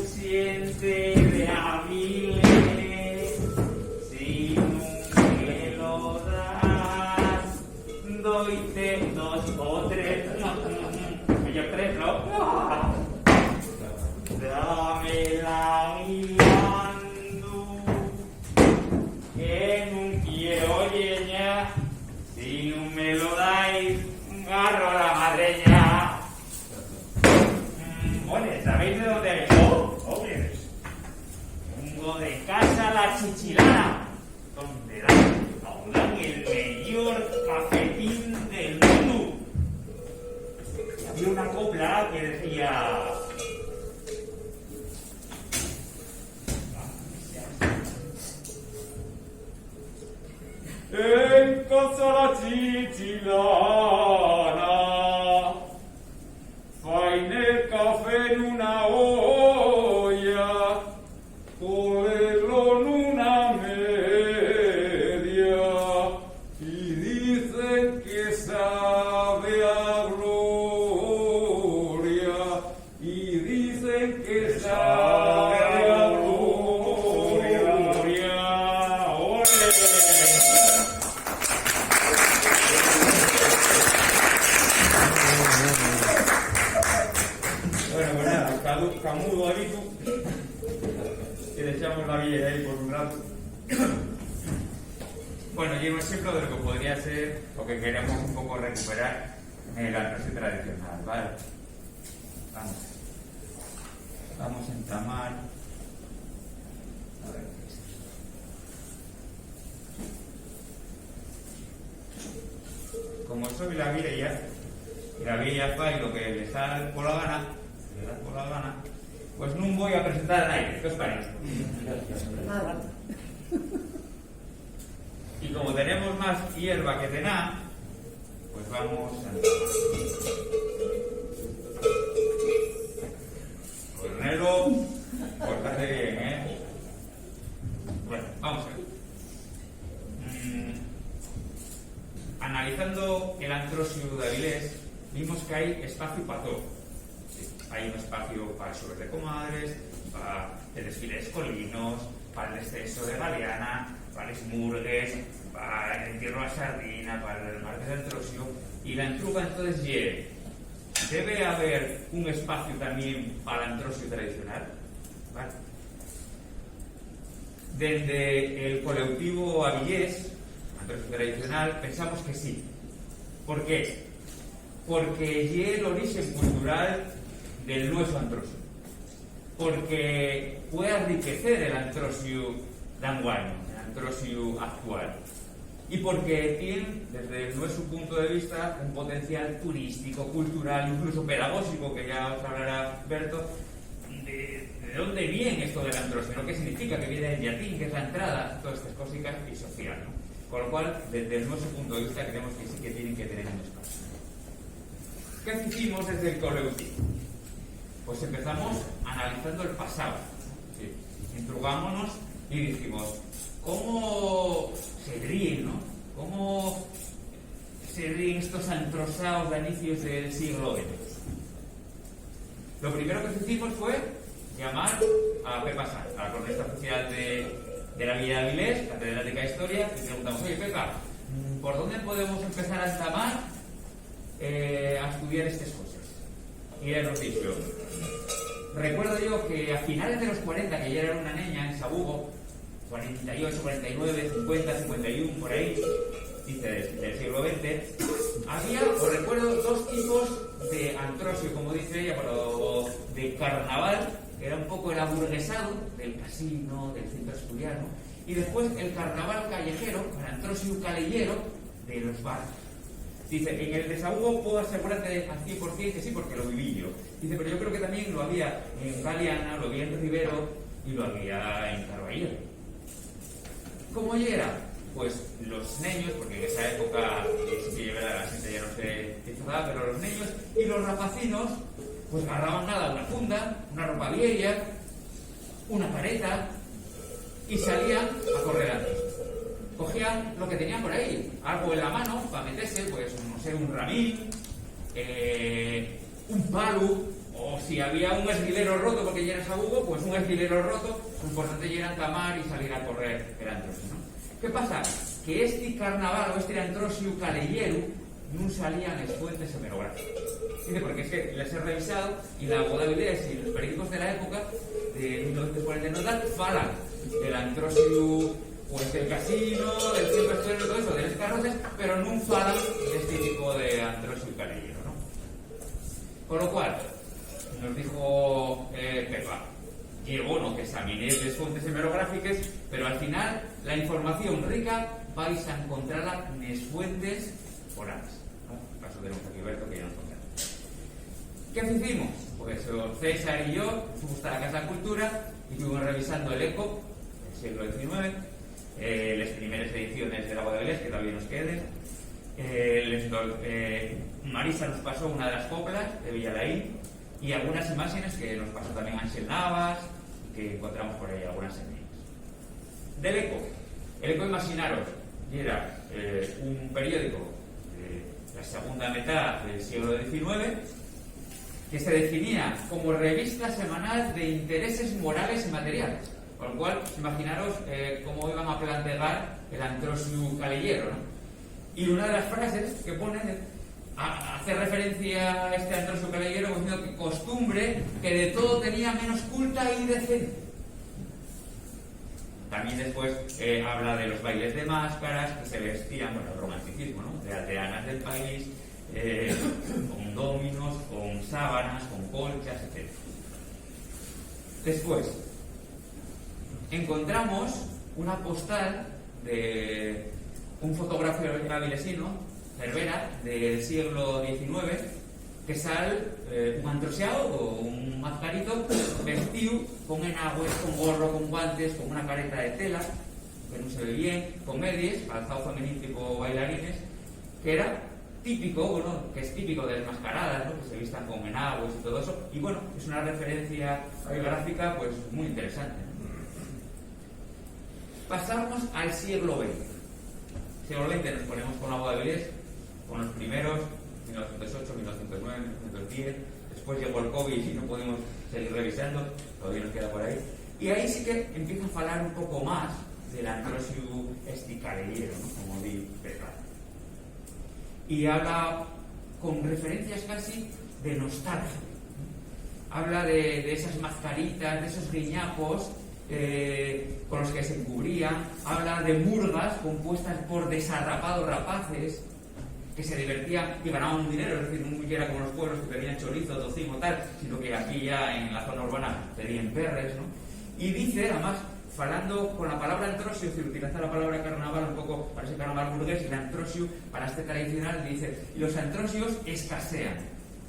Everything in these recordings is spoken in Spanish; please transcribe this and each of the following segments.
siente de Avilés, si no me lo das, doite 2 o 3, yo 3, ¿no? Dámela mirando, que no quiero lleña, si no me lo dais, agarro la madreña. Oye, ¿sabéis de dónde vengo? Jóvenes. Vengo de casa La Chichilana, donde dan el mejor cafetín del mundo. Y había una copla que decía... En casa La Chichilana, faen el café en una olla, ponerlo en una media, y dicen que sabe a gloria, y dicen que sabe a gloria. ¡Ole! Bueno, pues nada, camudo habito, y le echamos la villa ahí por un rato. Bueno, y un ejemplo de lo que podría ser, o que queremos un poco recuperar en el arte tradicional, ¿vale? Vamos a entamar. A ver, como soy la villa, y la villa fa y lo que le sale por la gana, pues no voy a presentar a nadie. ¿Qué os parece? Y como tenemos más hierba que tená, pues vamos a... Cornelo, córtate bien, ¿eh? Bueno, vamos a ver. Analizando el Antrosio de Avilés, vimos que hay espacio para todo. Sí, hay un espacio para el sobre de comadres, para el desfile de escolinos, para el exceso de Galeana, para los murgues, para el entierro a sardina, para el martes del Antrosio. Y la entruga entonces debe haber un espacio también para el Antrosio tradicional, ¿vale? Desde el colectivo Avilés, Antrosio tradicional, pensamos que sí. ¿Por qué? Porque es el origen cultural del nuestro Antrosio. Porque puede enriquecer el Antrosio de anguaño, el Antrosio actual. Y porque tiene, desde nuestro punto de vista, un potencial turístico, cultural, incluso pedagógico, que ya os hablará Berto, de dónde viene esto del Antrosio, ¿no? ¿Qué significa? Que viene del latín, que es la entrada, todas estas cositas, y social, ¿no? Con lo cual, desde nuestro punto de vista, creemos que sí que tienen que tener un espacio. ¿Qué hicimos desde el colectivo? Pues empezamos analizando el pasado. ¿Sí? Intrugámonos y dijimos, ¿cómo se ríen, no? ¿Cómo se ríen estos antrosados de inicios del siglo XX? Lo primero que hicimos fue llamar a Pepa Sanz, a la cronista oficial de la Villa de Avilés, catedrática de Historia, y preguntamos, oye Pepa, ¿por dónde podemos empezar a entamar a estudiar estas cosas? Y ella nos dijo, recuerdo yo que a finales de los 40, que ya era una niña en Sabugo, 48, 49, 50, 51, por ahí, dice del siglo XX, había, os recuerdo, dos tipos de Antrosio, como dice ella, pero de carnaval, que era un poco el aburguesado del casino, del centro asturiano, y después el carnaval callejero, el Antrosio calellero de los bares. Dice, en el desahogo puedo asegurarte al 100% que sí, porque lo viví yo. Dice, pero yo creo que también lo había en Galeana, lo había en Rivero y lo había en Carballera. ¿Cómo era? Pues los niños, porque en esa época, si que la gente ya no se nada, pero los niños y los rapacinos, pues agarraban nada, una funda, una ropa vieja, una careta, y salían a correr antes. Cogían lo que tenían por ahí, algo en la mano para meterse, pues no sé, un ramín, un palo o O si había un esguilero roto porque ya era sabugo, pues un esguilero roto, lo importante era entamar y salir a correr el antrosiu, ¿no? ¿Qué pasa? Que este carnaval o este antrosiu caleyeru non salían as fuentes hemerográficas. Dice, porque es que les he revisado y la Boda Vilés y los periódicos de la época de 1949 falan del antrosiu, pues del casino, del tiempo estudio, todo eso, de los carroces, pero non falan este tipo de antrosiu caleyero, ¿no? Con lo cual, nos dijo Pepa, y bueno, que examinéis las fuentes hemerográficas, pero al final la información rica vais a encontrarla en las fuentes orales, ¿no? En el caso de don Filiberto, que ya nos contaron. ¿Qué hicimos? Pues César y yo fuimos a la Casa de Cultura y fuimos revisando el ECO del siglo XIX, las primeras ediciones de la Boda Vilés, que todavía nos queden. Marisa nos pasó una de las coplas de Villalaín y algunas imágenes que nos pasó también Ángel Navas, que encontramos por ahí algunas en ellas. Del ECO. El ECO, imaginaros, era un periódico de la segunda mitad del siglo XIX que se definía como revista semanal de intereses morales y materiales. Con lo cual, imaginaros cómo iban a plantear el antrosiu caleyero, ¿no? Y una de las frases que ponen hace referencia a este antrosiu caleyero diciendo que costumbre que de todo tenía menos culta y decente. También después habla de los bailes de máscaras que se vestían, bueno, el romanticismo, ¿no? De aldeanas del país, con dominos, con sábanas, con colchas, etc. Después encontramos una postal de un fotógrafo avilesino, Cervera, del siglo XIX, que sale un antrosiao o un mascarito vestido con enagües, con gorro, con guantes, con una careta de tela que no se ve bien, con medias, calzado femenino tipo bailarines, que era típico, bueno, que es típico de las mascaradas, ¿no? Que se vistan con enagües y todo eso, y bueno, es una referencia gráfica pues muy interesante. Pasamos al siglo XX. Siglo XX nos ponemos con la Boda Vilés, con los primeros, 1908, 1909, 1910, después llegó el COVID y no pudimos seguir revisando, todavía nos queda por ahí, y ahí sí que empieza a hablar un poco más del antrosiu caleyero, ¿no? Como di Pepa. Y habla con referencias casi de nostalgia. Habla de esas mascaritas, de esos guiñapos con los que se encubrían. Habla de murgas compuestas por desarrapados rapaces que se divertían y ganaban un dinero, es decir, no era como los pueblos que pedían chorizo, tocino, tal, sino que aquí ya en la zona urbana pedían perres, ¿no? Y dice, además, falando con la palabra antrosiu, es decir, utiliza la palabra carnaval un poco para ese carnaval burgués, y el antrosiu para este tradicional, dice, y los antrosios escasean,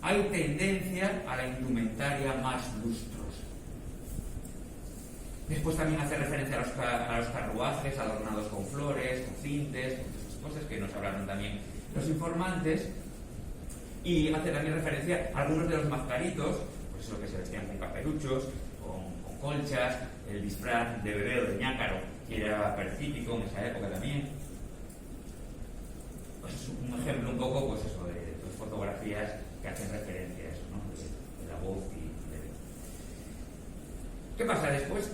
hay tendencia a la indumentaria más lustrosa. Después también hace referencia a los carruajes adornados con flores, con cintes, con esas cosas que nos hablaron también los informantes, y hace también referencia a algunos de los mascaritos, pues eso que se vestían con caperuchos, con colchas, el disfraz de bebé o de ñácaro, que era percípico en esa época también. Pues es un ejemplo un poco, pues eso, de fotografías que hacen referencia a eso, ¿no? De la voz y de... ¿Qué pasa después?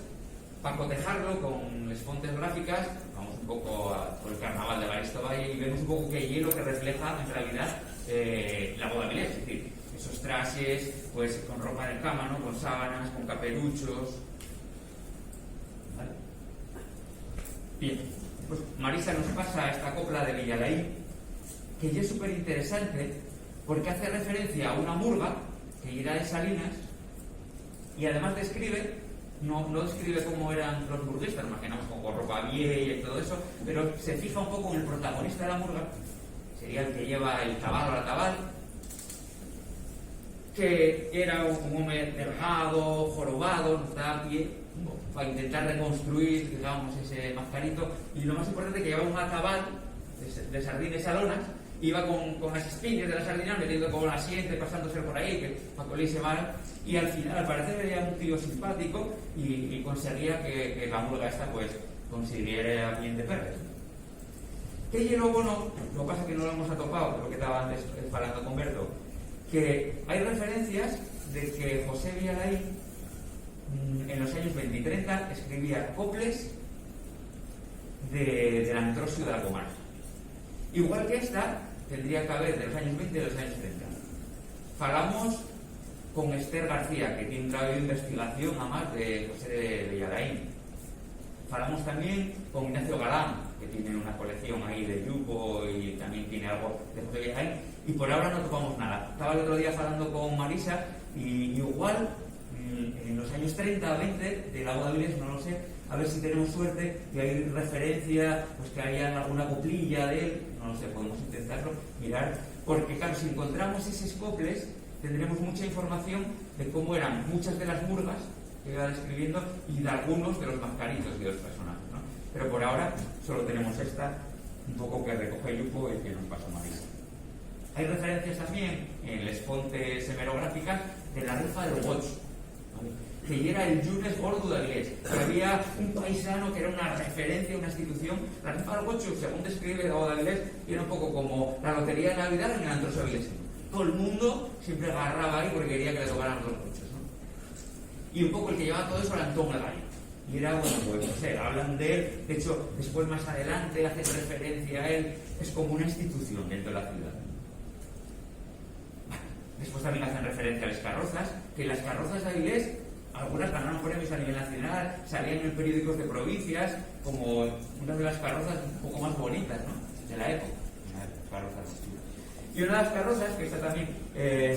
Para cotejarlo con las fuentes gráficas, vamos un poco por el carnaval de Garisto Valle y vemos un poco que hielo que refleja en realidad la Boda Vilés, es decir, esos trajes pues con ropa de cama, ¿no? Con sábanas, con caperuchos. ¿Vale? Bien, pues Marisa nos pasa esta copla de Villalaín, que ya es súper interesante porque hace referencia a una murga que irá de Salinas y además describe. No describe cómo eran los burguestas, nos imaginamos con ropa vieja y todo eso, pero se fija un poco en el protagonista de la murga, sería el que lleva el tabal o la tabal, que era un hombre delgado, jorobado, no estaba a pie, para intentar reconstruir, digamos, ese mascarito, y lo más importante es que llevaba una tabal de sardines salonas, iba con las espinas de la sardina metiendo como la siente, pasándose por ahí, que Pacolí se va, y al final al parecer era un tío simpático y conseguía que la murga esta pues consiguiera bien de perres. ¿Qué hielo bueno? Lo que pasa es que no lo hemos atopado, lo que estaba antes hablando con Berto, que hay referencias de que José Villalain en los años 20 y 30 escribía coples del Antrosio de la comarca. Igual que esta, tendría que haber de los años 20 y de los años 30. Falamos con Esther García, que tiene un trabajo de investigación a más de José Villalain. Falamos también con Ignacio Galán, que tiene una colección ahí de Yupo y también tiene algo de José Villalain. Y por ahora no tocamos nada. Estaba el otro día hablando con Marisa y igual en los años 30, 20 de la boda de Avilés, no lo sé, a ver si tenemos suerte y hay referencia, pues que haya alguna coplilla de él, no lo sé, podemos intentarlo, mirar, porque claro, si encontramos esos coples, tendremos mucha información de cómo eran muchas de las murgas que iba describiendo y de algunos de los mascaritos de los personajes, ¿no? Pero por ahora solo tenemos esta, un poco que recoge Yupo y que nos pasó Marisa. Hay referencias también en las fuentes hemerográficas de la rifa del Gocho, ¿vale? Que era el Yunes Gordo de Avilés. Había un paisano que era una referencia, una institución. La rifa del Gocho, según describe la boda de Avilés, era un poco como la lotería de Navidad en el Antroso avilesino. Todo el mundo siempre agarraba ahí porque quería que le tocaran los gochos, ¿no? Y un poco el que llevaba todo eso era Antón Gallo. Y era, bueno, pues no sé, hablan de él. De hecho, después más adelante hacen referencia a él. Es como una institución dentro de la ciudad. Después también hacen referencia a las carrozas, que las carrozas de Avilés, algunas ganaron premios a nivel nacional, salían en periódicos de provincias, como una de las carrozas un poco más bonitas, ¿no?, de la época. Las carrozas. Y una de las carrozas, que esta también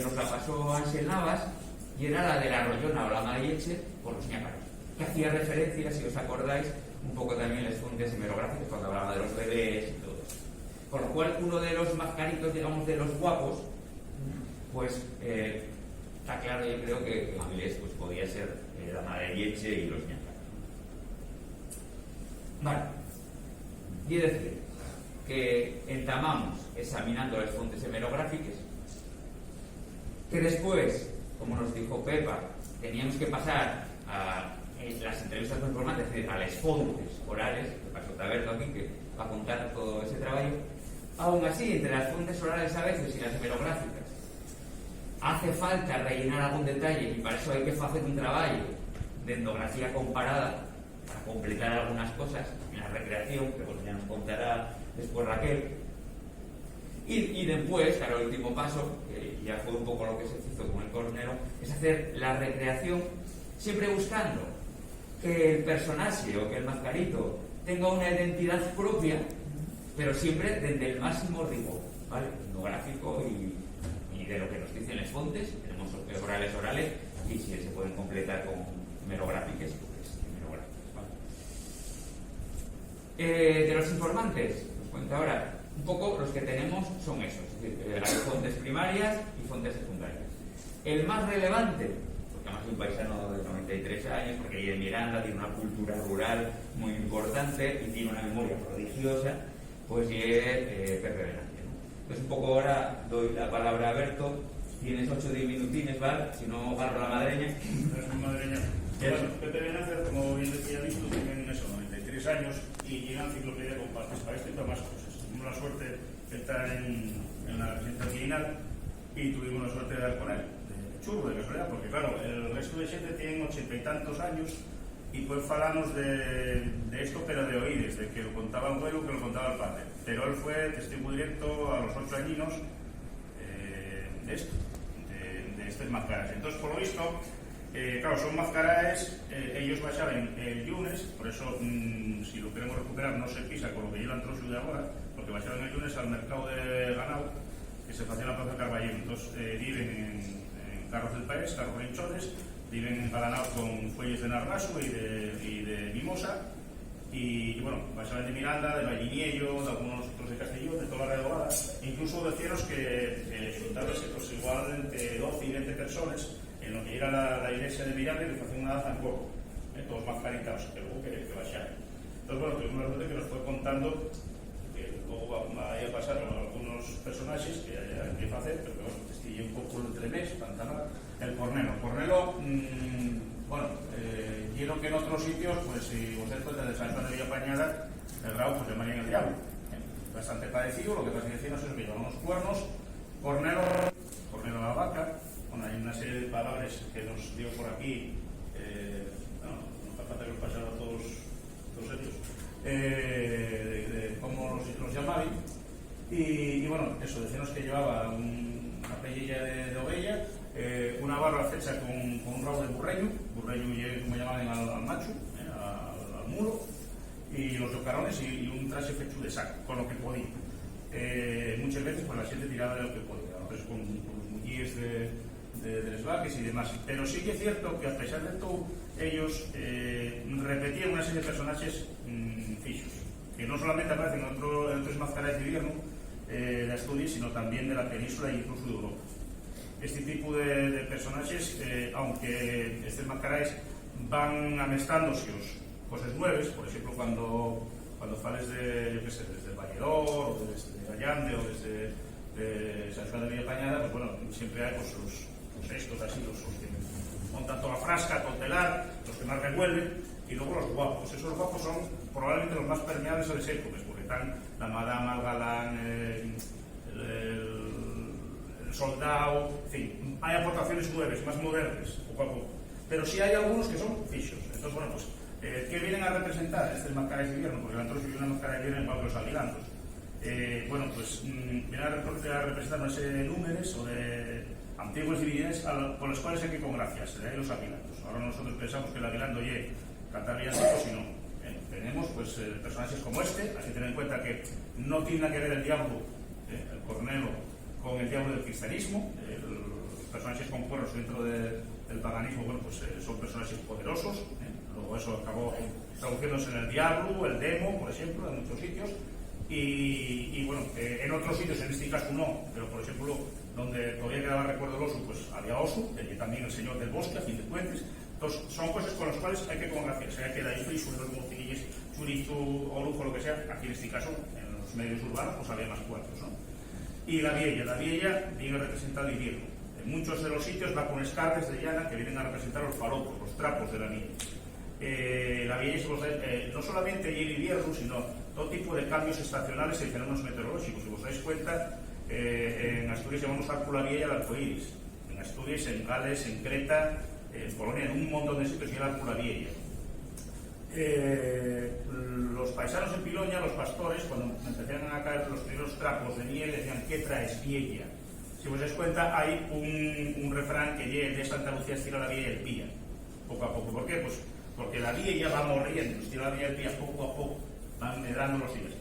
nos la pasó Ansel Navas, y era la de la Rollona o la Madelleche por los ñácaros, que hacía referencia, si os acordáis, un poco también en las fuentes hemerográficas cuando hablaba de los bebés y todo eso. Por lo cual, uno de los mascaritos, digamos, de los guapos, pues está claro, yo creo que Avilés pues, podía ser la Madelleche y los ñácaros. Vale. Y decir que entamamos examinando las fuentes hemerográficas, que después, como nos dijo Pepa, teníamos que pasar a las entrevistas con informantes, es decir, a las fuentes orales, que pasó Taberto aquí, que va a contar todo ese trabajo. Aún así, entre las fuentes orales a veces y las hemerográficas, hace falta rellenar algún detalle y para eso hay que hacer un trabajo de etnografía comparada para completar algunas cosas en la recreación, que pues ya nos contará después Raquel. Y después, claro, el último paso, que ya fue un poco lo que se hizo con el Cornero, es hacer la recreación siempre buscando que el personaje o que el mascarito tenga una identidad propia, pero siempre desde el máximo rigor, ¿vale?, etnográfico y de lo que nos dicen las fuentes. Tenemos orales y si se pueden completar con hemerográficas, pues hemerográficas, ¿vale? De los informantes, os cuento ahora, un poco los que tenemos son esos, es decir, hay fuentes primarias y fuentes secundarias. El más relevante, porque además es un paisano de 93 años, porque vive en Miranda, tiene una cultura rural muy importante y tiene una memoria prodigiosa, pues es Pepe Venancio, ¿no? Entonces un poco ahora doy la palabra a Berto. Tienes 8 o 10 minutines, ¿vale? Si no, agarro la madreña. Madreña. Bueno, Pepe Venancio, como bien decía Víctor, tiene eso, 93 años y llega enciclopedia con partes para esto y para más cosas. Tuvimos la suerte de estar en la residencia criminal y tuvimos la suerte de dar con él, de churro, de casualidad, porque claro, el resto de gente tienen 80 y tantos años y pues falamos de esto, pero de oídes, de que lo contaba el abuelo, que lo contaba el padre. Pero él fue testigo directo a los 8 añinos de esto, de estas máscaras. Entonces, por lo visto, claro, son máscaras, ellos baixaban el lunes, por eso, si lo queremos recuperar, no se pisa con lo que llevan trozo de ahora, porque baixaban el lunes al mercado de ganado, que se hacía en la plaza Carballero. Entonces, viven en carros del país, carros rinchones, viven engalanados con fuelles de narvaso y de mimosa, y bueno, baixaban de Miranda, de Valliniello, de algunos otros de Castellón, de toda la redobada, incluso deciros que juntábase pues igual entre 12 y 20 personas en lo que era la iglesia de Miranda, y que hacían una danza en corpo, todos más caritados, que luego que baixaran. Entonces, bueno, tuvimos una suerte que nos fue contando, que luego va a pasar algunos personajes que hay que hacer, pero que bueno, estoy un poco entre mes, Pantamá, el Cornelo. Cornelo, bueno, quiero que en otros sitios, pues si vosotros cuentan de San Juan de Villapañada, el grau pues llamarían el diablo. Bastante parecido, lo que pasa es que no sé, que llevan unos cuernos, Cornelo la vaca, bueno, hay una serie de palabras que nos dio por aquí, no hace falta que los pasara a todos ellos, de cómo los llamaban. Y bueno, eso, decíamos que llevaba una pellilla de ovella, una barra fecha con un rabo de burreño como llamaban al macho, al mulo, y los yocarones y un traje fecho de saco, con lo que podía. Muchas veces pues la gente tiraba de lo que podía, a veces con los mullíes de les vaques y demás. Pero sí que es cierto que a pesar de todo, ellos repetían una serie de personajes fixos, que no solamente aparecen en otros mascaras de invierno de Asturias, sino también de la península e incluso de Europa. Este tipo de personajes, aunque estos mascarais van amestándose cosas nuevas, por ejemplo, cuando fales de, yo qué sé, desde Valledor, o desde Allande, o desde San Juan de Villapañada, pues bueno, siempre hay pues, los estos así, los que montan toda la frasca, todo el telar, los que más revuelven, y luego los guapos. Esos guapos son probablemente los más permeables a las épocas, porque están la madama, el galán, el soldado, en fin, hay aportaciones nuevas, más modernas, poco a poco. Pero sí hay algunos que son fixos. Entonces, bueno, pues, ¿qué vienen a representar estas máscaras de invierno? Porque el antros es una máscara de invierno igual que los aguilantos. Bueno, pues vienen a representar una serie de números o de antiguas divinidades con las cuales hay que congraciarse, de ahí los aguilantos. Ahora nosotros pensamos que el aguilando es cantar villancicos, y no. Tenemos pues personajes como este, así tener en cuenta que no tiene nada que ver el diablo, el cornelo, con el diablo del cristianismo. Los personajes con cuernos dentro del paganismo, bueno, pues son personajes poderosos. Luego eso acabó traduciéndose en el diablo, el demo, por ejemplo, en muchos sitios. Y bueno, en otros sitios, en este caso no, pero por ejemplo, donde todavía quedaba recuerdo del oso, pues había oso, que también el señor del bosque, a fin de cuentas. Entonces, son cosas con las cuales hay que congraciarse, hay que dar friso, los mocinillos, chorizo o lujo, lo que sea. Aquí en este caso, en los medios urbanos, pues había más cuartos, ¿no? Y la vieja viene a representar el invierno. En muchos de los sitios va con escarpes de llana que vienen a representar los palopos, los trapos de la vieja. La vieja no solamente el invierno, sino todo tipo de cambios estacionales y fenómenos meteorológicos. Si os dais cuenta, en Asturias llamamos arco la vieja y el arcoíris. En Asturias, en Gales, en Creta, en Polonia, en un montón de sitios y el arco la vieja. Los paisanos en Piloña, los pastores, cuando empezaron a caer los primeros trapos de miel, decían: ¿qué traes, vieja? Si os dais cuenta, hay un refrán que lleva de Santa Lucía estira la vieja y el pía, poco a poco. ¿Por qué? Pues porque la vieja va morriendo, estira la vieja y el pía poco a poco, van medrando los días.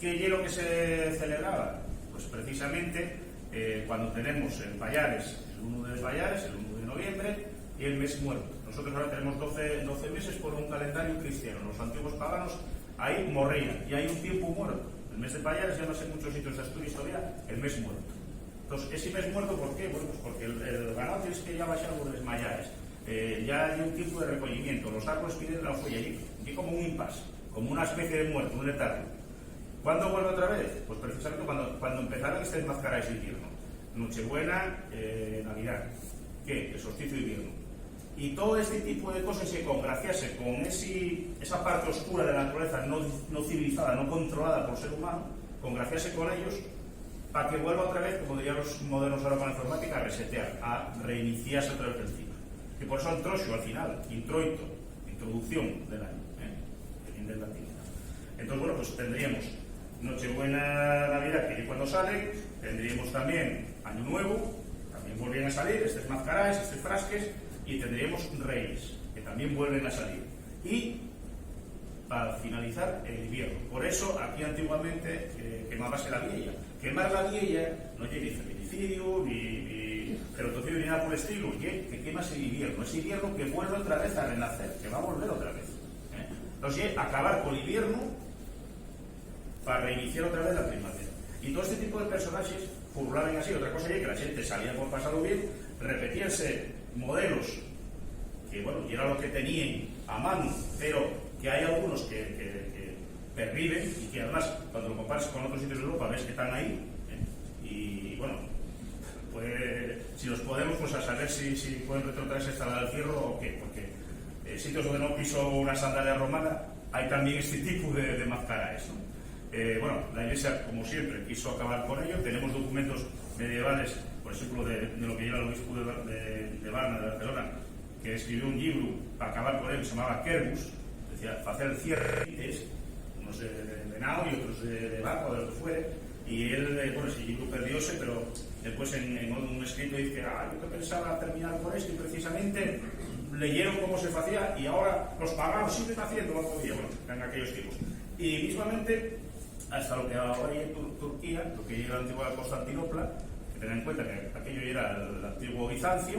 ¿Qué es lo que se celebraba? Pues precisamente cuando tenemos en Pallares, el 1 de Pallares, el 1 de noviembre, y el mes muerto. Nosotros ahora tenemos 12 meses por un calendario cristiano. Los antiguos paganos ahí morrían, y hay un tiempo muerto. El mes de Pallares, ya no sé en muchos sitios de Asturias todavía, el mes muerto. Entonces, ese mes muerto, ¿por qué? Bueno, pues porque el ganado tienes que ya baixar por les mallares. Ya hay un tiempo de recogimiento, los árboles piden la folla, y como un impasse, como una especie de muerto, un letargo. ¿Cuándo vuelve otra vez? Pues precisamente cuando empezaron estas máscaras de invierno. Nochebuena, Navidad, ¿qué? El solsticio de invierno. Y todo este tipo de cosas se congraciase con esa parte oscura de la naturaleza no civilizada, no controlada por el ser humano, congraciase con ellos para que vuelva otra vez, como dirían los modernos ahora con la informática, a resetear, a reiniciarse otra vez del ciclo. Y por eso antroxio al final, introito, introducción del año, que viene del latín. Entonces, bueno, pues tendríamos Nochebuena, Navidad, que es cuando sale, tendríamos también Año Nuevo, también volvían a salir, estas mascaras, estos frasques, y tendríamos Reyes, que también vuelven a salir. Y para finalizar, el invierno. Por eso, aquí antiguamente quemábase la vieja. Quemar la vieja no llega ni feminicidio, ni gerotocidio, ni nada por el estilo. Que quemas el invierno. Es invierno que vuelve otra vez a renacer, que va a volver otra vez. Entonces, acabar con el invierno para reiniciar otra vez la primavera. Y todo este tipo de personajes furulaban así. Otra cosa es que la gente salía por pasarlo bien, repetíanse modelos que, bueno, y era lo que tenían a mano, pero que hay algunos que perviven y que además, cuando lo compares con otros sitios de Europa, ves que están ahí. Y bueno, pues, si los podemos, pues a saber si pueden retrotraerse hasta la del Fierro o qué, porque sitios donde no piso una sandalia romana hay también este tipo de máscaras, ¿no? Bueno, la Iglesia, como siempre, quiso acabar con ello. Tenemos documentos medievales, por por exemplo, de lo que era o obispo de Varna, de Barcelona, que escribiu un libro para acabar con él, que se chamaba Quercus, decía, facer cierres, unos de nao y otros de vaca o de lo que fuere, y él, bueno, ese libro perdióse, pero después en un escrito dice, yo que pensaba terminar con esto, y precisamente leyeron cómo se hacía, y ahora los paganos siguen haciendo lo que bueno, en aquellos tiempos. Y mismamente, hasta lo que ahora es Turquía, lo que era la antigua Constantinopla, que tengan en cuenta que aquello era el antiguo Bizancio,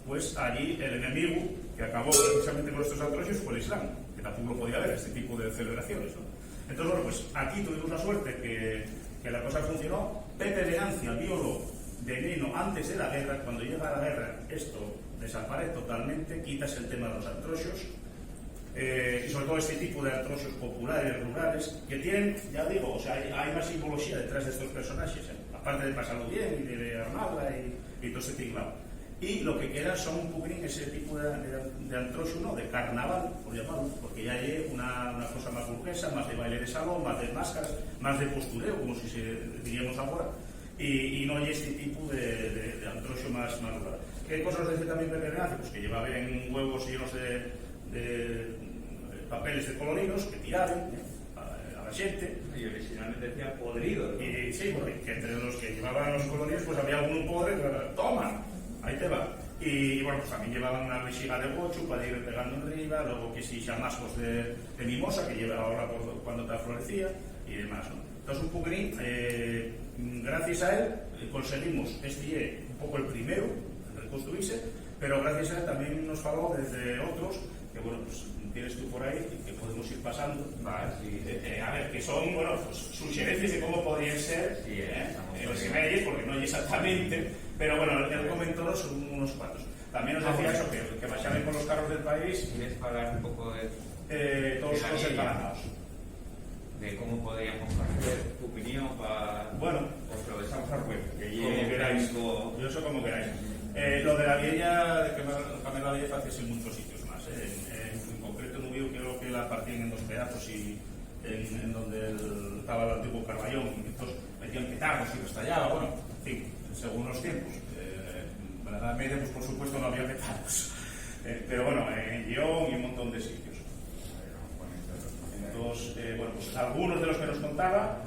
pues allí el enemigo que acabó precisamente con estos atrocios fue el Islam, que tampoco lo podía haber, este tipo de celebraciones, ¿no? Entonces, bueno, pues aquí tuvimos la suerte que la cosa funcionó. Pepe Venancia, biólogo de Nino antes de la guerra, cuando llega la guerra, esto desaparece totalmente, quitas el tema de los atrocios, y sobre todo este tipo de atrocios populares, rurales, que tienen, ya digo, o sea, hay una simbología detrás de estos personajes, aparte de pasarlo bien y de armarla y todo ese tinglado. Y lo que queda son un poquitín ese tipo de atrocio, ¿no? De carnaval, por llamarlo, porque ya hay una cosa más burguesa, más de baile de salón, más de máscaras, más de postureo, como si diríamos ahora, y no hay este tipo de atrocio más rural. ¿Qué cosas decía también Pepe Venancia? Pues que llevaban huevos llenos de papeles de colorinos que tiraban a la gente. Y originalmente decía podrido, ¿no? Y sí, porque entre los que llevaban los colorinos pues había algún podre que toma, ahí te va. Y bueno, pues también llevaban una vejiga de bocho para ir pegando arriba, luego que sí chamascos de mimosa que lleva ahora cuando te florecía y demás, ¿no? Entonces un poquitín, gracias a él conseguimos un poco el primero en reconstruirse, pero gracias a él también nos faló desde otros que bueno, pues tienes tú por ahí que podemos ir pasando. Vale, sí. A ver, que son, bueno, pues sugerencias de cómo podrían ser, sí, los que porque no hay exactamente, pero bueno, él comentó son unos cuantos. También nos decía eso, que bajaban con los carros del país. ¿Quieres hablar un poco de todos los empanados? De cómo podríamos hacer tu opinión para... Bueno, os lo dejamos al web. Como queráis, yo eso como queráis. Lo de la vieja, de que me la vieja hace en muchos sitios más. En concreto, no veo creo que la partían en dos pedazos y en donde estaba el antiguo Carballón, y entonces metían petardos y restallaba, bueno, en fin, según los tiempos. En la Edad Media, pues por supuesto no había petardos. Pero bueno, en Lyon y un montón de sitios. Entonces, bueno, pues algunos de los que nos contaba,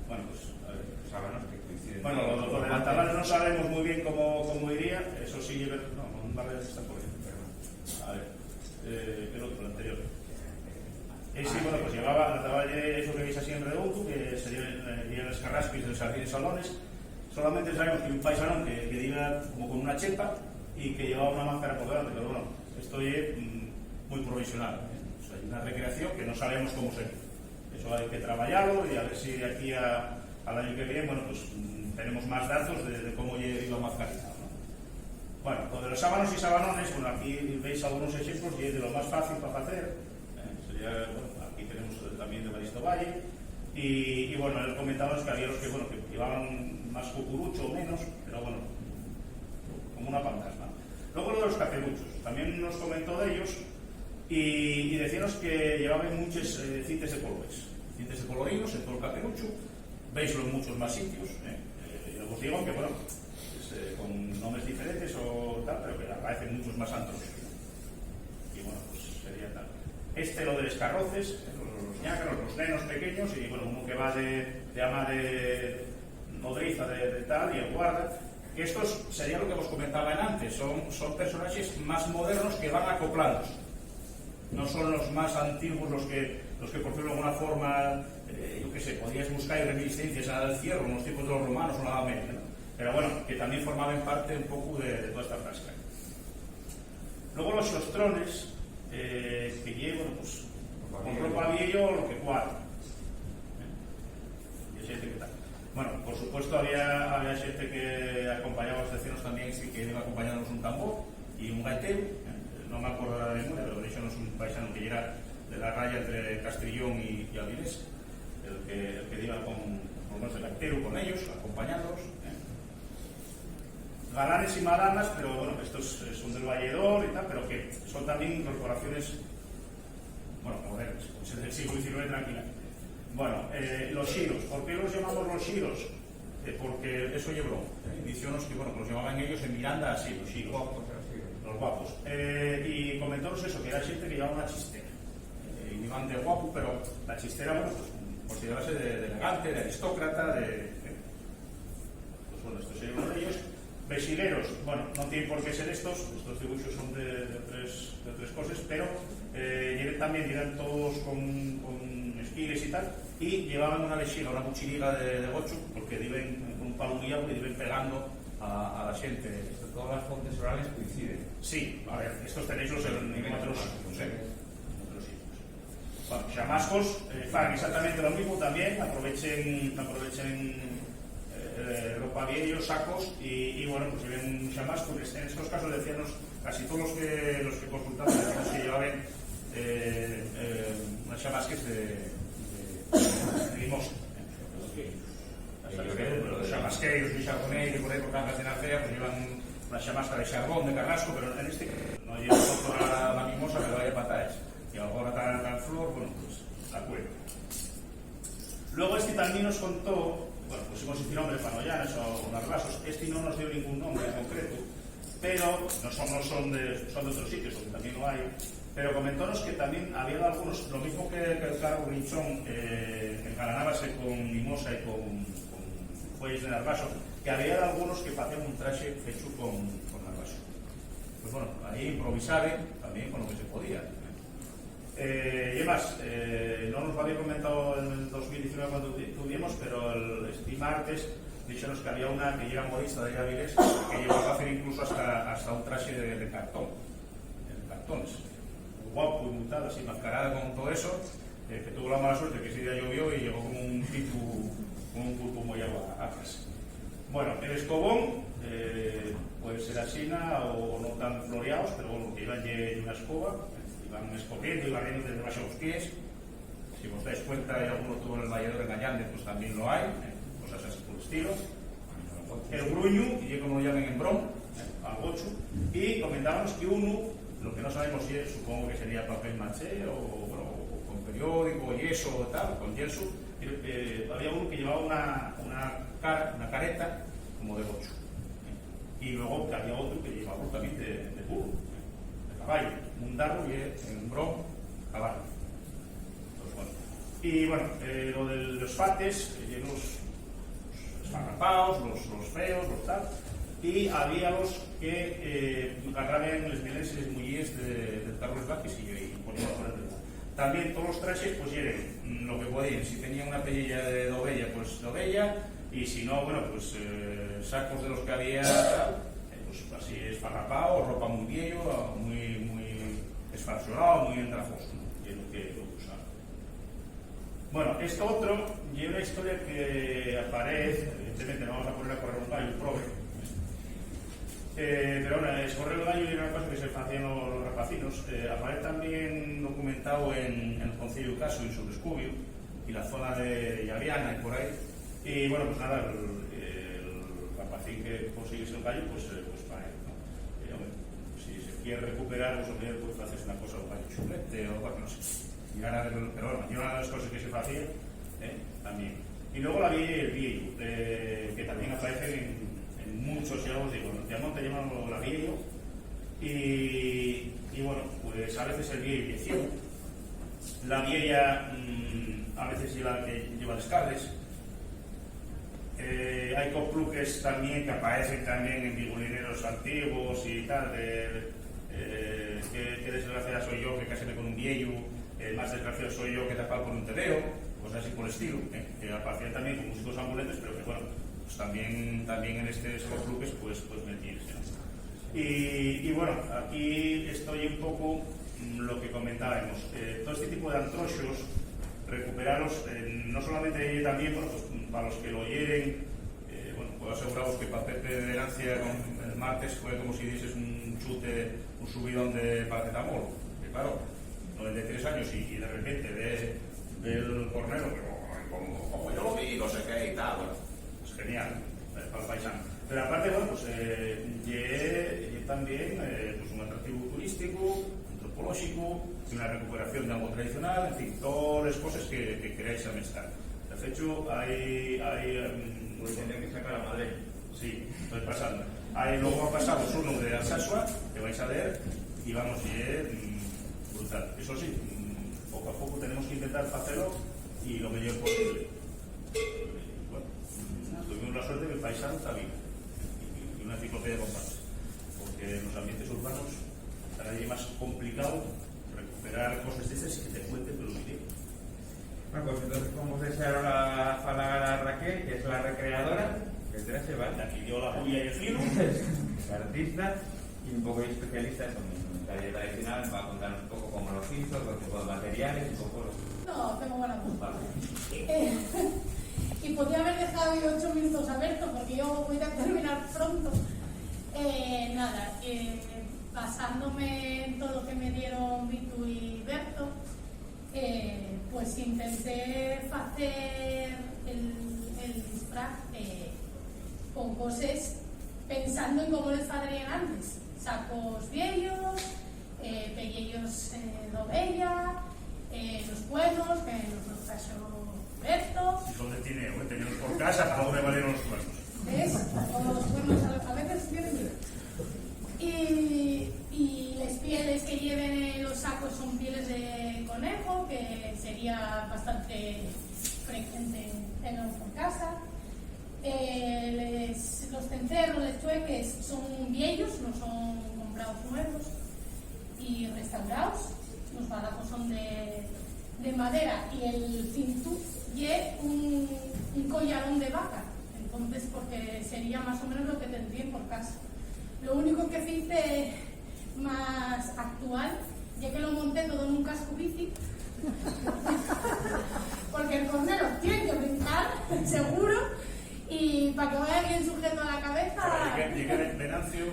bueno, pues a ver, sábanos que coinciden. Bueno, lo de la tabla no sabemos muy bien cómo iría, eso sí, no, un barrio está por ahí, pero a ver, el otro, el anterior. Sí, bueno, pues llevaba la tabla, eso que veis así en redondo, que serían los carraspis de los jardines salones. Solamente sabemos que un paisanón que iba como con una chepa y que llevaba una máscara por delante, pero bueno, esto es muy provisional. O sea, hay una recreación que no sabemos cómo ser. Eso hay que trabajarlo y a ver si de aquí al año que viene, bueno, pues tenemos más datos de cómo iba mascarizado, ¿no? Bueno, lo de los sábanos y sabanones, bueno, aquí veis algunos ejemplos y es de lo más fácil para hacer. Sería, bueno, aquí tenemos también de Baristo Valle. Y bueno, él comentaba que había los que, bueno, que llevaban más cucurucho o menos, pero bueno, como una fantasma. Luego lo de los caperuchos, también nos comentó de ellos y decíanos que llevaban muchos cintes de colores, cintes de colorinos en todo el caperucho, veislo en muchos más sitios. Yo os digo que, bueno, con nombres diferentes o tal, pero que aparecen muchos más antros. Y bueno, pues sería tal. Lo de los carroces, los ñácaros, los nenos pequeños, y bueno, uno que va de ama de nodriza de tal y el guarda, que estos sería lo que os comentaba antes, son personajes más modernos que van acoplándose. No son los más antiguos los que por ejemplo, de alguna forma, yo qué sé, podíais buscar reminiscencias al cierro, en los tiempos de los romanos o la Edad Media, ¿no? Pero bueno, que también formaban parte un poco de toda esta frasca. Luego los xostrones, que llevan, pues, con ropa viejo lo que cuadra. Y gente que tal. Bueno, por supuesto había gente que acompañaba a los vecinos también, sí, que iba acompañándonos un tambor y un gaitero, no me acuerdo de la memoria, pero de hecho no es un paisano que llega de la raya entre Castrillón y Avilés, el que iba con el gaitero con ellos, acompañándolos. Galanes y madanas, pero bueno, estos son del Valledor y tal, pero que son también incorporaciones, bueno, modernas, pues del siglo XIX tranquilamente. Bueno, los xiros, ¿por qué los llamamos los xiros? porque eso llevó. Dicionos que, bueno, que los llamaban ellos en Miranda así, los chicos. Los guapos. Y comentónos eso, que era gente que llevaba una chistera. Y iban de guapo, pero la chistera, bueno, pues considerarse de elegante, de aristócrata, pues bueno, estos serían uno de ellos. Vesileros, bueno, no tienen por qué ser estos dibujos son de tres cosas, pero también llegan todos con espiles y tal, y llevaban una vexiga, una mochiliga de gocho, porque viven con un palo guiado y viven pegando a la gente. Todas las fuentes orales coinciden. Sí, a ver, estos tenéis los en otros sitios. Bueno, chamascos fan exactamente lo mismo también, aprovechen ropa vieja, sacos y bueno, pues lleven un chamasco. En estos casos decíamos casi todos los que consultamos decíamos que llevaban unas chamasques de limosa. Los chamasqueiros y charboneiros por ahí por Cangas de Narcea pues llevan una chamasca de charbón, de carrasco, pero en este no lleva toda la mimosa, pero vaya patadas. Y ahora tan flor, bueno, pues acuerdo. Luego también nos contó, bueno, pusimos el nombre Panoyanes o Narvasos, no nos dio ningún nombre en concreto, pero no son de otros sitios, donde también lo hay, pero comentónos que también había algunos, lo mismo que el cargo Grinchón engalanábase con mimosa y con fuelles de Narvaso, que había algunos que hacían un traje hecho con Narvaso. Pues bueno, ahí improvisar también con lo que se podía. Y además, no nos lo había comentado en el 2019 cuando tuvimos, pero este martes dijeron que había una que llega modista de Avilés que llegaba a hacer incluso hasta un traje de cartón, de cartones. Guapo y mutado, así mascarada con todo eso, que tuvo la mala suerte que ese día llovió y llegó como un tipo, con un pulpo muy agua a casa. Bueno, el escobón puede ser asina o no tan floreados, pero bueno, que iban de una escoba, iban escogiendo y barriendo desde debajo de los pies. Si os dais cuenta, hay alguno tuvo el vallador engañante, pues también lo hay, cosas así por el estilo. El gruño, y como lo llaman en bron, al gocho, y comentábamos que uno, lo que no sabemos si es, supongo que sería papel maché o con periódico, yeso o tal, con yeso, había uno que llevaba una careta como de gocho. Y luego había otro que llevaba también de burro, de caballo, un darro y en un bron, caballo. Y bueno, lo de los fates, los esparrapados, los feos, los tal, y había los que agarraban los miles y las mujeres del carros bajes y ponían por el dedo. También todos los trajes pues eran lo que podían, si tenían una pellilla de dovella, pues dovella, y si no, bueno, pues sacos de los que había, pues así esparrapado, ropa muy viejo, muy esfarsolado, muy entrajoso, ¿no? Y es lo que usaba. Bueno, esto otro, y una historia que aparece, evidentemente no vamos a poner a correr un gallo, prove. Pero bueno, es correr el gallo y una cosa que se hacían los rapacinos. Aparece también documentado en el Concello de Caso, en Sobrescubio, y la zona de Llaviana y por ahí. Y bueno, pues nada, el rapacín que consiguiese el gallo, pues para él, ¿no? Si se quiere recuperar, pues hombre, pues haces una cosa, un gallo chulete o bueno, no sé. Pero bueno, y una de las cosas que se hacía también. Y luego la vieja y el viejo, que también aparecen en muchos, ya os digo, en el Piamonte llaman la vieja y bueno, pues a veces el viejo es ciego. La vieja a veces lleva descardes. Hay copluques también que aparecen también en figurineros antiguos y tal, que desgraciada soy yo que casé con un viejo. Más desgraciado soy yo que tapar por un teleo, cosas así por el estilo, que aparecían también con músicos ambulantes, pero que bueno, pues también en estos clubes pues metirse, ¿no? Y bueno, aquí estoy un poco lo que comentábamos, todo este tipo de antroxos, recuperarlos, no solamente también, bueno, pues para los que lo oyeren, bueno, puedo aseguraros que para Pepe de Verancia con el martes fue como si dices un chute, un subidón de paracetamol, que claro, 93 años y de repente ve el cornero, como yo lo vi, no sé qué y tal, bueno, es genial, para el paisano. Pero aparte, bueno, pues también pues un atractivo turístico, antropológico, y una recuperación de algo tradicional, en fin, todas las cosas que queráis amestar. De hecho, hay Pues tendría que sacar a Madrid. sí, estoy pasando. Luego ha pasado uno de Alsasua, que vais a leer, y vamos, y es brutal. Eso sí, poco a poco tenemos que intentar hacerlo y lo mejor posible. Bueno, tuvimos la suerte que el paisano está bien, y una enciclopedia completa, porque en los ambientes urbanos cada día es más complicado recuperar cosas de estas y que te cuenten, pero bien. Bueno, pues entonces vamos a desear la palabra a Raquel, que es la recreadora, que se va. Aquí dio la bulla y el filo. Es artista y un poco especialista en la taller tradicional. Va a contarnos un poco cómo los hizo, los tipos de materiales, un poco los... No, tengo buena voz. Vale. Y podría haber dejado yo 8 minutos abiertos porque yo voy a terminar pronto. Basándome en todo lo que me dieron Vitu y Berto, pues intenté hacer el disfraz con cosas pensando en cómo les harían antes. Sacos viejos, pellillos de ovella, los cuernos que nos trajo Berto. ¿Dónde tiene? Tenemos por casa, ¿para dónde valieron los cuernos? ¿Ves? O los cuernos a veces tienen vida. Y las pieles que lleven en los sacos son pieles de conejo, que sería bastante frecuente en nuestra casa. Los cencerros, los chueques son viejos, no son comprados nuevos y restaurados. Los balazos son de madera y el cinturón lleva un collarón de vaca, entonces porque sería más o menos lo que tendrían por casa. Lo único que hice más actual, ya que lo monté todo en un casco bici, porque el cornero tiene que brincar, seguro, y para que vaya bien sujeto a la cabeza. Llegué Venancio,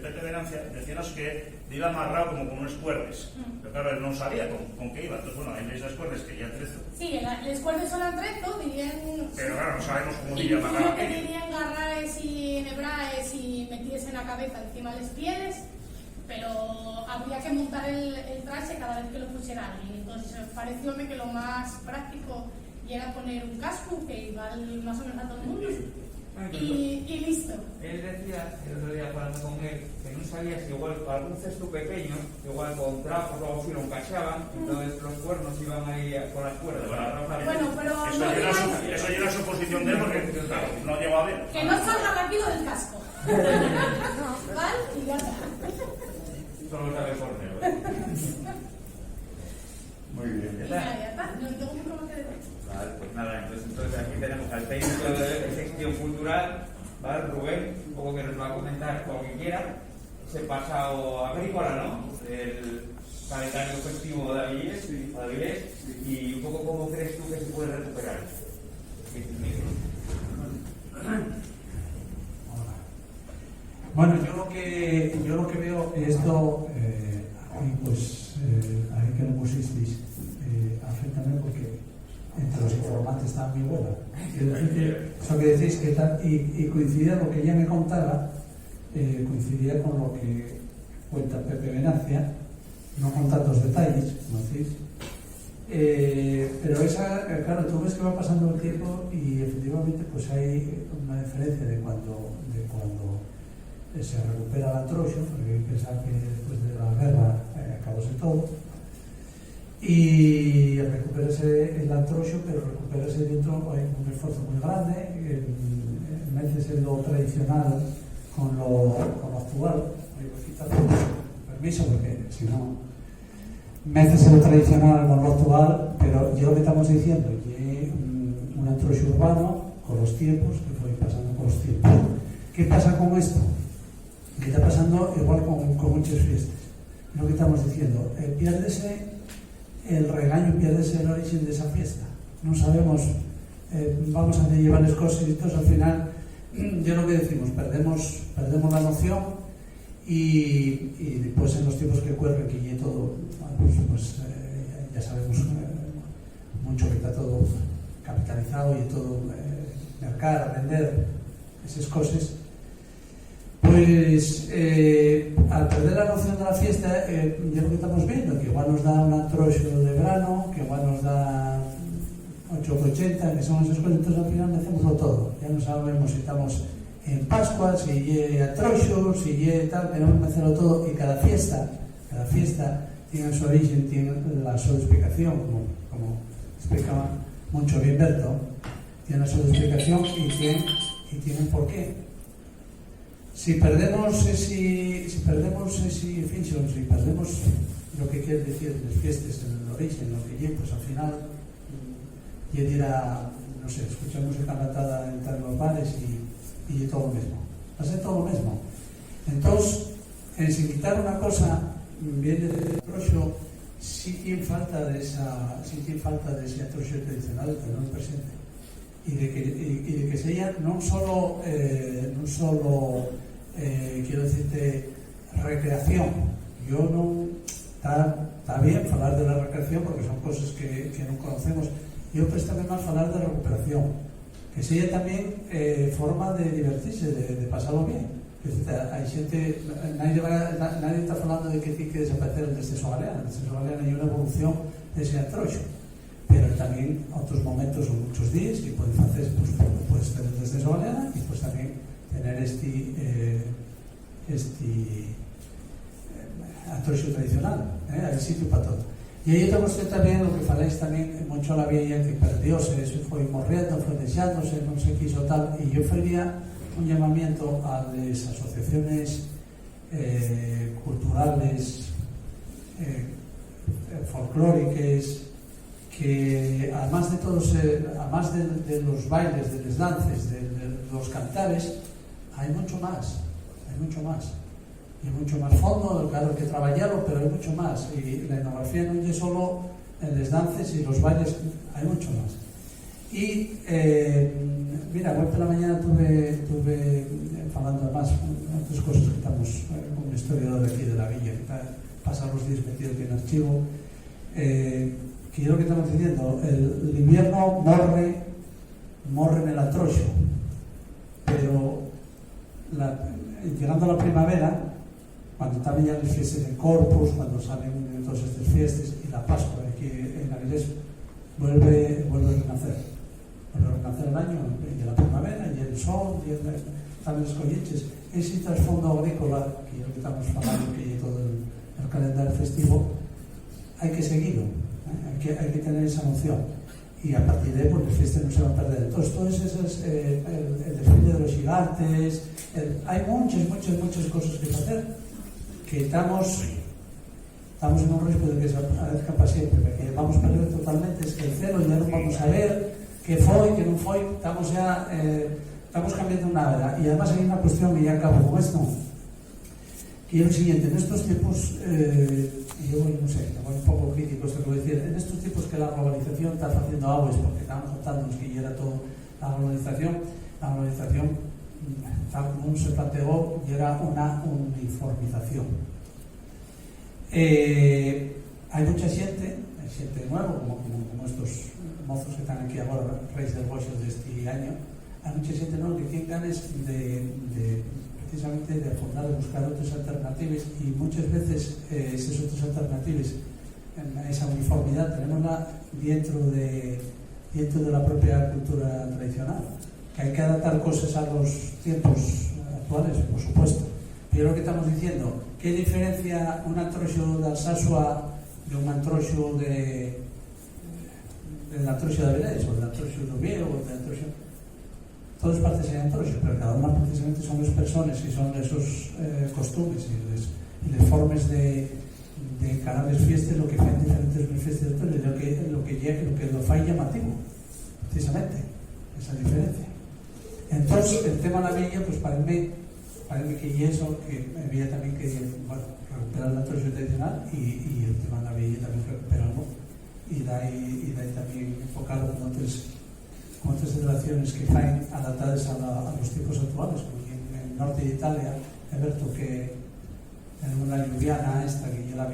Pepe Venancia, decíanos que iba amarrado como con unos cuerdes. Pero claro, él no sabía con qué iba. Entonces, bueno, hay esas cuerdes que ya trezo. Sí, los cuerdes son atrezo, dirían. Pero claro, no sabemos cómo Y iría amarrado. lo que dirían garraes y nebraes y metíes en la cabeza encima de las pieles, pero habría que montar el traje cada vez que lo pusiera alguien. Entonces, parecióme que lo más práctico era poner un casco que iba más o menos a todo el mundo y listo. Él decía, el otro día hablando con él, que no sabía si igual algún cesto pequeño, igual con trapos o algo así lo encaixaban, entonces los cuernos iban ahí con las cuerdas. Bueno, pero Eso no ya digáis era su posición de él porque claro, no llegó a ver. que no salga rápido del casco. ¿Vale? Y ya está. Solo sabe el cornero. Muy bien. Y ya está. No tengo mucho más que decir. Vale, pues nada, entonces aquí tenemos al técnico de sección cultural, ¿vale? Rubén, un poco que nos va a comentar lo que quiera, ese pasado agrícola, ¿no? El calendario festivo de Avilés, y un poco cómo crees tú que se puede recuperar. Bueno, yo lo que veo esto, aquí pues, ahí que lo pusisteis, afectame porque entre los informantes está mi abuela. Eso que decís que tal, y coincidía lo que ella me contaba, coincidía con lo que cuenta Pepe Venancia, no con tantos detalles, como decís. Pero esa, claro, tú ves que va pasando el tiempo y efectivamente pues hay una diferencia de cuando se recupera el antroxo, porque hay que pensar que después de la guerra acabóse todo, y recupérase el antroxo, pero recupérase dentro hay un esfuerzo muy grande, en vez de lo tradicional con lo actual. Voy a quitar permiso porque si no metes lo tradicional con lo actual, pero yo lo que estamos diciendo que un antroxo urbano con los tiempos, que fue pasando con los tiempos. ¿Qué pasa con esto? Que está pasando igual con muchas fiestas. Lo que estamos diciendo, piérdese el regaño, piérdese el origen de esa fiesta. No sabemos, vamos a llevar las cosas y todo, al final, yo lo que decimos, perdemos la noción y después en los tiempos que corren, que ya todo, pues ya sabemos mucho que está todo capitalizado y todo mercar, vender, esas cosas. Pues al perder la noción de la fiesta, ya lo que estamos viendo, que igual nos da un antroxo de verano, que igual nos da 80, que son esas cosas, entonces al final mecémoslo todo. Ya no sabemos si estamos en Pascua, si lle Atroxo, si lle tal, queremos mecerlo todo, y cada fiesta tiene su origen, tiene la su explicación, como explicaba mucho bien Berto, tiene su explicación y tiene un porqué. Si perdemos ese fiction, si perdemos lo que quiere decir las fiestas en el origen, lo que lle, pues al final lle dirá, no sé, escuchar música cantada en tal los bares y todo lo mismo. Va a ser todo lo mismo. Entonces, sin quitar una cosa, viene del atroxo, sí tiene falta de ese atroxo tradicional que no es presente. Y de que sea no solo quiero decirte recreación. Yo no está bien hablar de la recreación porque son cosas que no conocemos. Yo presto más hablar de recuperación, que sea también forma de divertirse, de pasarlo bien. Hay gente, nadie está hablando de que tiene que desaparecer el descenso galeano. El descenso galeano hay una evolución de ese atroxo, pero también otros momentos o muchos días que pueden hacer, pues puedes tener el descenso galeano y pues también tener atroxo tradicional, hay sitio para todo. Y hay otra cuestión también, lo que faléis también mucho a la vieja, que perdióse, se fue morriendo, fue deseándose, no se quiso tal, y yo faría un llamamiento a las asociaciones culturales, folclóricas, que además de todos, además de los bailes, de los dances, de los cantares, hay mucho más, y mucho más fondo, claro, hay que trabajarlo, pero hay mucho más, y la etnografía no es solo en los dances y los bailes, hay mucho más. Y mira, hoy por la mañana tuve hablando además otras cosas que estamos con un historiador aquí de la villa que pasa los días metido aquí en el archivo, que es lo que estamos diciendo, el invierno morre en el atroxo, pero llegando a la primavera, cuando están ya las fiestas de Corpus, cuando salen todas estas fiestas, y la Pascua aquí en Avilés, vuelve a renacer el año, y la primavera, y el sol, y están las colleches. Ese trasfondo agrícola, que es lo que estamos hablando, que todo el calendario festivo, hay que seguirlo, hay que tener esa noción. Y a partir de ahí, pues las fiestas no se van a perder. Entonces, todas esas, el desfile de los gigantes, hay muchas cosas que hacer, que estamos en un riesgo de que se aparezca para siempre, porque vamos a perder totalmente es que el celo, ya no vamos a ver que fue, que no fue, estamos cambiando una era. Y además hay una cuestión, y ya acabo con esto, que es lo siguiente, en estos tiempos, y yo no sé, voy un poco crítico esto que voy a decir, en estos tiempos que la globalización está haciendo aguas, porque estamos contándonos que ya era todo la globalización, tal como se planteó, ya era una uniformización. Hay mucha gente nueva, como estos mozos que están aquí ahora, Reis del Boixo de este año, hay mucha gente nueva que tiene ganas precisamente de afondar, de buscar otras alternativas, y muchas veces esas otras alternativas, esa uniformidad, tenemos dentro de la propia cultura tradicional. Que hay que adaptar cosas a los tiempos actuales, por supuesto. Pero lo que estamos diciendo, ¿qué diferencia un atroxo de Alsasua de un atroxo del atroxo de Avilés, o del atroxo de Oviedo, o del atroxo... Todas partes hay atroxo, pero cada una precisamente son las personas y son esos costumbres y las formas de encarar las fiestas, lo que hacen diferentes las fiestas de todos, lo que lo fai llamativo, precisamente, esa diferencia. Entonces, el tema de la villa, pues parece que y eso, que había también que recuperar el atroxo tradicional y el tema de la villa también recuperarlo, y de ahí también enfocarlo con otras celebraciones que faen adaptadas a los tiempos actuales, como en el norte de Italia, he visto que en una lluviana esta, que es la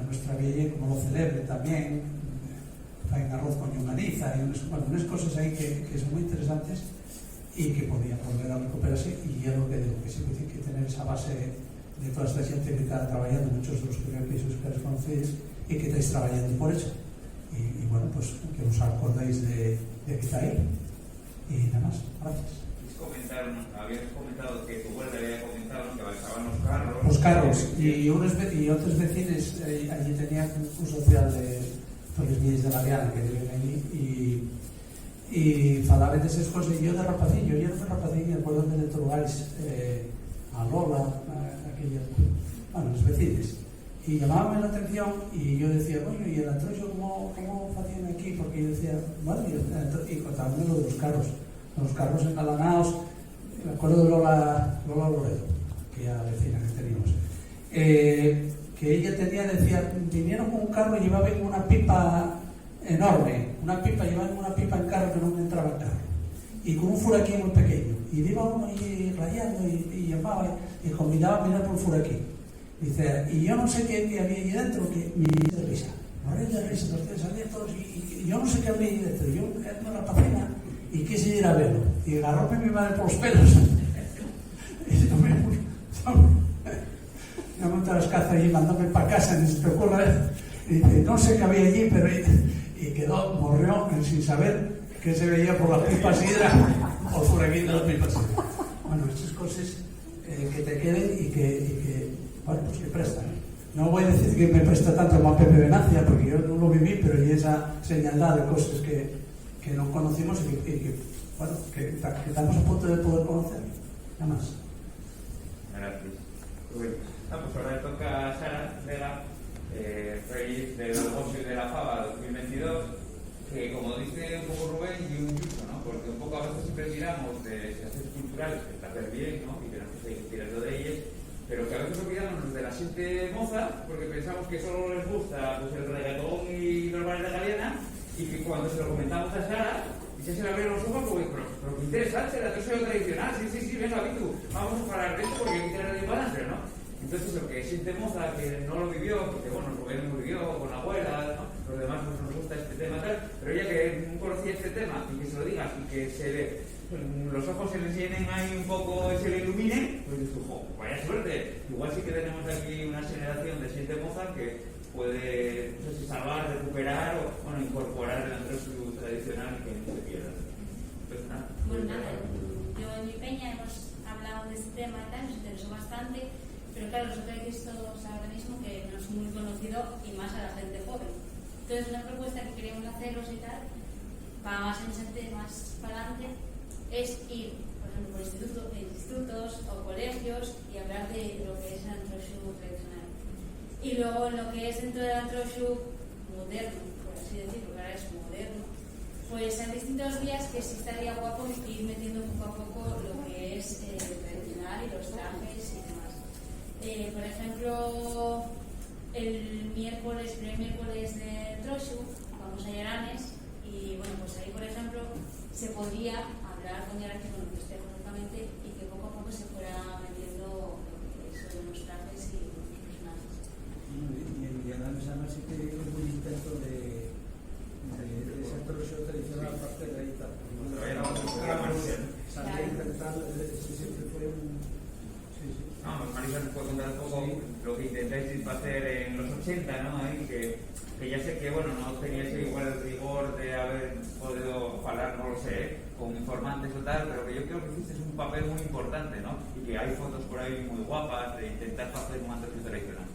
nuestra villa, como lo celebre también, faen arroz con yunganiza, y unas cosas ahí que son muy interesantes, y que podían volver a recuperarse, y es lo que digo, que sí que tiene que tener esa base de toda esta gente que está trabajando, muchos de los que creo que sois conocidos y que estáis trabajando por eso, y bueno, pues que os acordéis de que está ahí. Y nada más, gracias. Habías comentado que tu abuela había comentado que bajaban los carros. Los carros, y otros vecinos allí tenían un social de los niños de la Viana que viven allí y falaban de esas cosas. Y yo de rapacillo, yo no fui rapacillo, acuerdo de lugares a Lola, bueno, los vecinos. Y llamaban la atención y yo decía, bueno, ¿y el antroxo cómo hacían aquí? Porque yo decía, bueno, y contaban lo de los carros engalanados. Me acuerdo de Lola Loredo, que era la vecina que teníamos, que ella decía, vinieron con un carro y llevaban una pipa enorme, llevaban una pipa en carro que no me entraba en carro, y con un furaquín muy pequeño, y iba uno ahí rayando y llamaba y convidaba a mirar por el furaquín. Dice, y yo no sé qué había allí dentro, que me de risa, salían todos, y yo no sé qué había allí dentro, yo era una pacina y quise ir a verlo, y agarróme mi madre por los pelos, y yo me monté a las cazas y mandándome para casa, ni se te ocurra, y dice, no sé qué había allí, pero y quedó, morrió sin saber qué se veía por las pipas hidra o por aquí de las pipas hidra. Bueno, estas cosas que te queden y que bueno, pues que prestan. No voy a decir que me presta tanto como a Pepe Venacia, porque yo no lo viví, pero hay esa señaldad de cosas que no conocimos y que estamos a punto de poder conocer. Nada más. Gracias. Pues ahora le toca a Sara Vega, rey del negocio de la Fava 2022, que como dice un poco Rubén y un yuso, ¿no? Porque un poco a veces siempre miramos de situaciones culturales que está bien, ¿no? Y tenemos que seguir tirando de ellas, pero que a veces olvidamos de la gente moza, porque pensamos que solo les gusta pues, el reggaetón y los bares de Galeana, y que cuando se lo comentamos a Sara, ya se le abrieron los ojos, porque, pero qué interesante, el atroxo tradicional, sí, venga, Vitu, vamos a parar de esto porque hay que tener de balance, ¿no? Entonces, lo que siente moza, que no lo vivió, porque bueno, Rubén lo vivió con la abuela, ¿no? Los demás pues, nos gusta este tema tal, pero ella que no conocía este tema y que se lo digas y que los ojos se les llenen ahí un poco y se le iluminen, pues dices, ¡jo! Vaya suerte. Igual sí que tenemos aquí una generación de siente moza que puede, no sé si salvar, recuperar o bueno, incorporar el atroxo tradicional que no se pierda. Pues nada. Bueno, nada, yo en mi peña hemos hablado de este tema y tal, nos interesó bastante, pero claro, nosotros hay todos ahora mismo que no es muy conocido y más a la gente joven. Entonces, una propuesta que queríamos haceros y tal, para más en más para adelante, es ir, por ejemplo, por institutos o colegios y hablar de lo que es el atroxo tradicional. Y luego lo que es dentro del atroxo moderno, por así decirlo, que ahora es moderno, pues hay distintos días que sí estaría guapo ir metiendo poco a poco lo que es el tradicional y los trajes y demás. Por ejemplo, el primer miércoles de Troxu, vamos a Llaranes y bueno, pues ahí por ejemplo se podría hablar con Llaranes, bueno, que esté correctamente y que poco a poco se fuera metiendo eso de los trajes y los personajes. Y en Llaranes además sí que es muy intento de ese Troxu tradicional parte de ahí tal. Siempre fue un... No, Marisa nos puede contar un poco lo que intentáis hacer en los 80, ¿no? Ahí, que ya sé que, bueno, no teníais igual el rigor de haber podido hablar, no lo sé, con informantes o tal, pero que yo creo que hicisteis un papel muy importante, ¿no? Y que hay fotos por ahí muy guapas de intentar hacer un atroxo tradicional.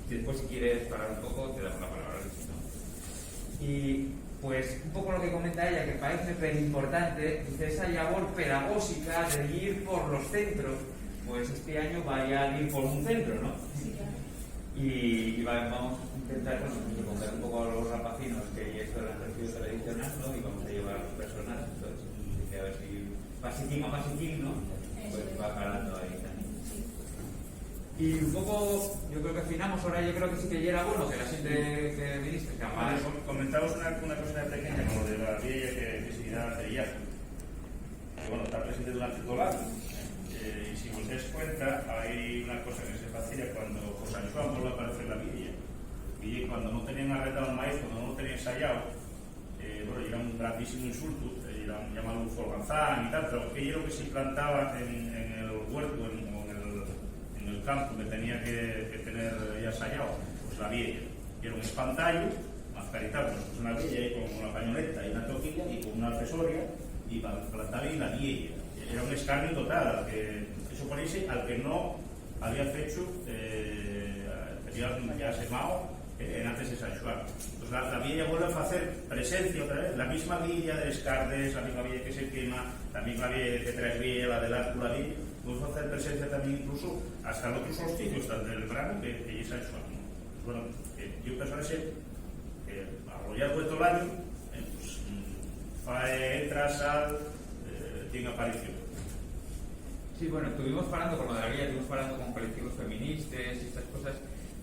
Y después, si quieres parar un poco, te damos la palabra, ¿no? Y pues un poco lo que comenta ella, que parece súper importante, dice esa labor pedagógica de ir por los centros. Pues este año vaya a ir por un centro, ¿no? Sí, claro. Y vamos a intentar contar un poco a los rapacinos que esto era el ejercicio tradicional, ¿no? Y vamos a llevar a los personajes, entonces, a ver si basiquín a basiquín, ¿no? Pues va calando ahí también. Y un poco, yo creo que afinamos ahora, yo creo que sí que ya era bueno que la gente que viniste, que además... Comentamos una cosa pequeña, como de la vieja que se irá a Cerillas, que bueno, está presente durante todo el año. Y si os dais cuenta, hay una cosa que se hacía cuando José Anchoa vuelve a aparecer la villa. Y cuando no tenían arretado el maíz, cuando no lo tenían ensayado, bueno, era un grandísimo insulto, llamarlo un folganzán y tal, pero que era lo que se plantaba en el huerto, en el campo que tenía que tener ya ensayado, pues la villa. Y era un espantallo, mascaritados, pues una villa y con una pañoleta y una toquilla y con una accesoria y plantar en la villa. Era un escarnio total, que suponese al que no había hecho ya semado antes de San Xoán. Pues la villa vuelve a hacer presencia otra vez, la misma villa de Escardes, la misma villa que se quema, la misma villa que traes villa, la del Arco, la villa, vuelve a hacer presencia también incluso hasta el otro solsticio, hasta el del verano, que es San Xoán. Pues bueno, yo personalmente a lo largo de todo el año pues entra, sal, tiene aparición. Sí, bueno, estuvimos hablando con lo de la villa, estuvimos hablando con colectivos feministas y estas cosas,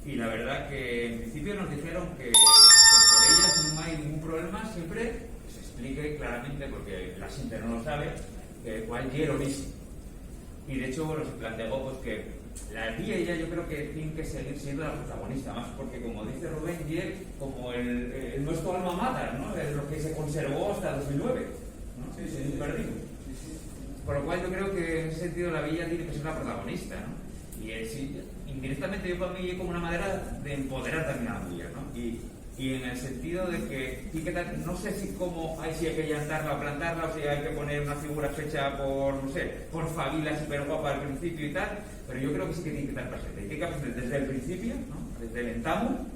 y la verdad que en principio nos dijeron que por ellas no hay ningún problema siempre que se explique claramente, porque la gente no lo sabe, cuál es el origen. Y de hecho, bueno, se planteó pues que la villa yo creo que tiene que seguir siendo la protagonista, más porque como dice Rubén, como el nuestro alma mater, ¿no? Es lo que se conservó hasta 2009, ¿no? Sí, sí, perdido. Por lo cual yo creo que en ese sentido la villa tiene que ser la protagonista, ¿no? Y indirectamente yo para mí es como una manera de empoderar también a la villa, ¿no? Y en el sentido de que no sé si hay que llantarla o plantarla, o si hay que poner una figura fecha por Fabila super guapa al principio y tal, pero yo creo que sí que tiene que estar presente. Y tiene que estar presente desde el principio, ¿no? Desde el entamo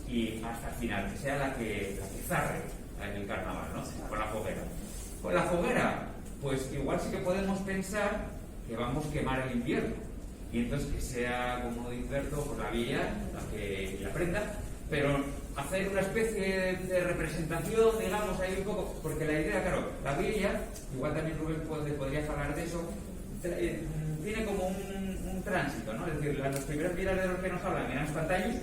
y hasta el final, que sea la que zarre en el carnaval, ¿no? Con la foguera. Con la foguera, pues igual sí que podemos pensar que vamos a quemar el invierno. Y entonces que sea, como dice Berto, pues la villa la que la prenda, pero hacer una especie de representación, digamos, ahí un poco, porque la idea, claro, la villa, igual también Rubén podría hablar de eso, tiene como un tránsito, ¿no? Es decir, los primeros pilares de los que nos hablan eran los pantallos,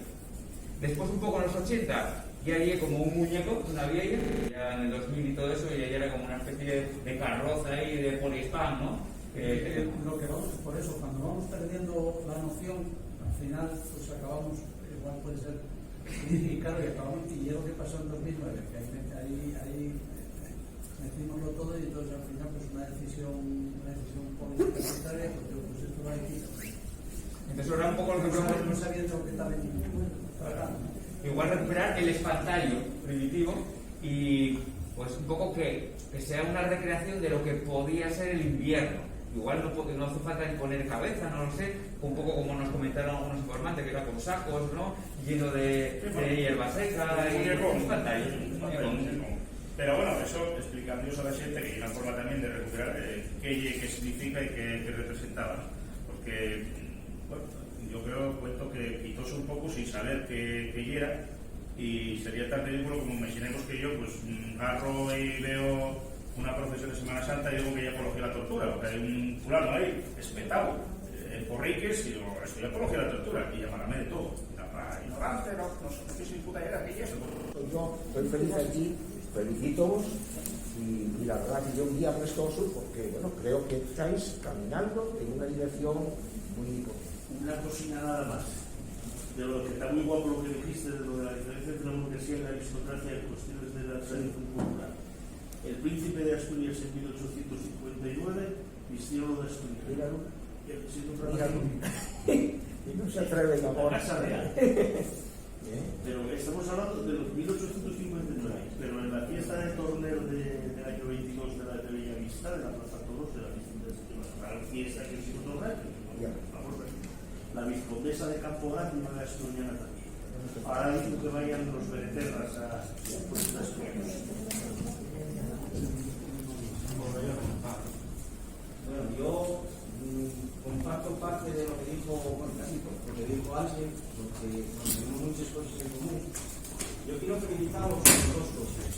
después un poco en los 80 ya había como un muñeco, una vieja, ya en el 2000 y todo eso, ya era como una especie de carroza ahí de polispam, ¿no? Lo que vamos, por eso, cuando vamos perdiendo la noción, al final pues acabamos, igual puede ser claro, y acabamos, y es lo que pasó en 2009, que ahí metimoslo todo y entonces al final pues una decisión política necesaria, pues esto va aquí. Entonces ahora un poco lo que podemos... No sabiendo que está tratando. Igual recuperar el espantallo primitivo y pues un poco que sea una recreación de lo que podía ser el invierno. Igual no hace falta ni poner cabeza, no lo sé, un poco como nos comentaron algunos informantes, que era con sacos, ¿no? Lleno de hierba seca y un espantallo. Pero bueno, eso explicando a la gente que hay una forma también de recuperar qué significa y qué representaba, ¿no? Porque, bueno, yo cuento que quitóse un poco sin saber qué era, y sería tan ridículo como imaginemos que yo pues agarro y veo una procesión de Semana Santa y digo que ya apología la tortura, porque hay un fulano ahí espetado en Porriques y digo, estoy apología la tortura, y llamarme de todo, ignorante, no sé qué sin puta era que eso. Yo estoy feliz aquí, felicito y la verdad que yo un día prestoso porque bueno, creo que estáis caminando en una dirección muy importante. Una cosina nada más. De lo que está muy guapo lo que dijiste de lo de la diferencia entre la burguesía y la aristocracia en cuestiones de la tradición cultural. El príncipe de Asturias en 1859 vistió lo de Asturias. Míralo. Míralo. Y no se atreven ahora. La Casa Real. Pero estamos hablando de los 1859, pero en la fiesta de torneo del año 22 de la de Bellavista, de la Plaza Toros, de la gran fiesta que se hizo torneo, la vizcondesa de Campo Grande y una asturiana también. Ahora digo que vayan los bereterras a Asturias. Bueno, yo comparto parte de lo que dijo, lo que dijo Ángel, porque tenemos muchas cosas en común. Yo quiero felicitaros por dos cosas.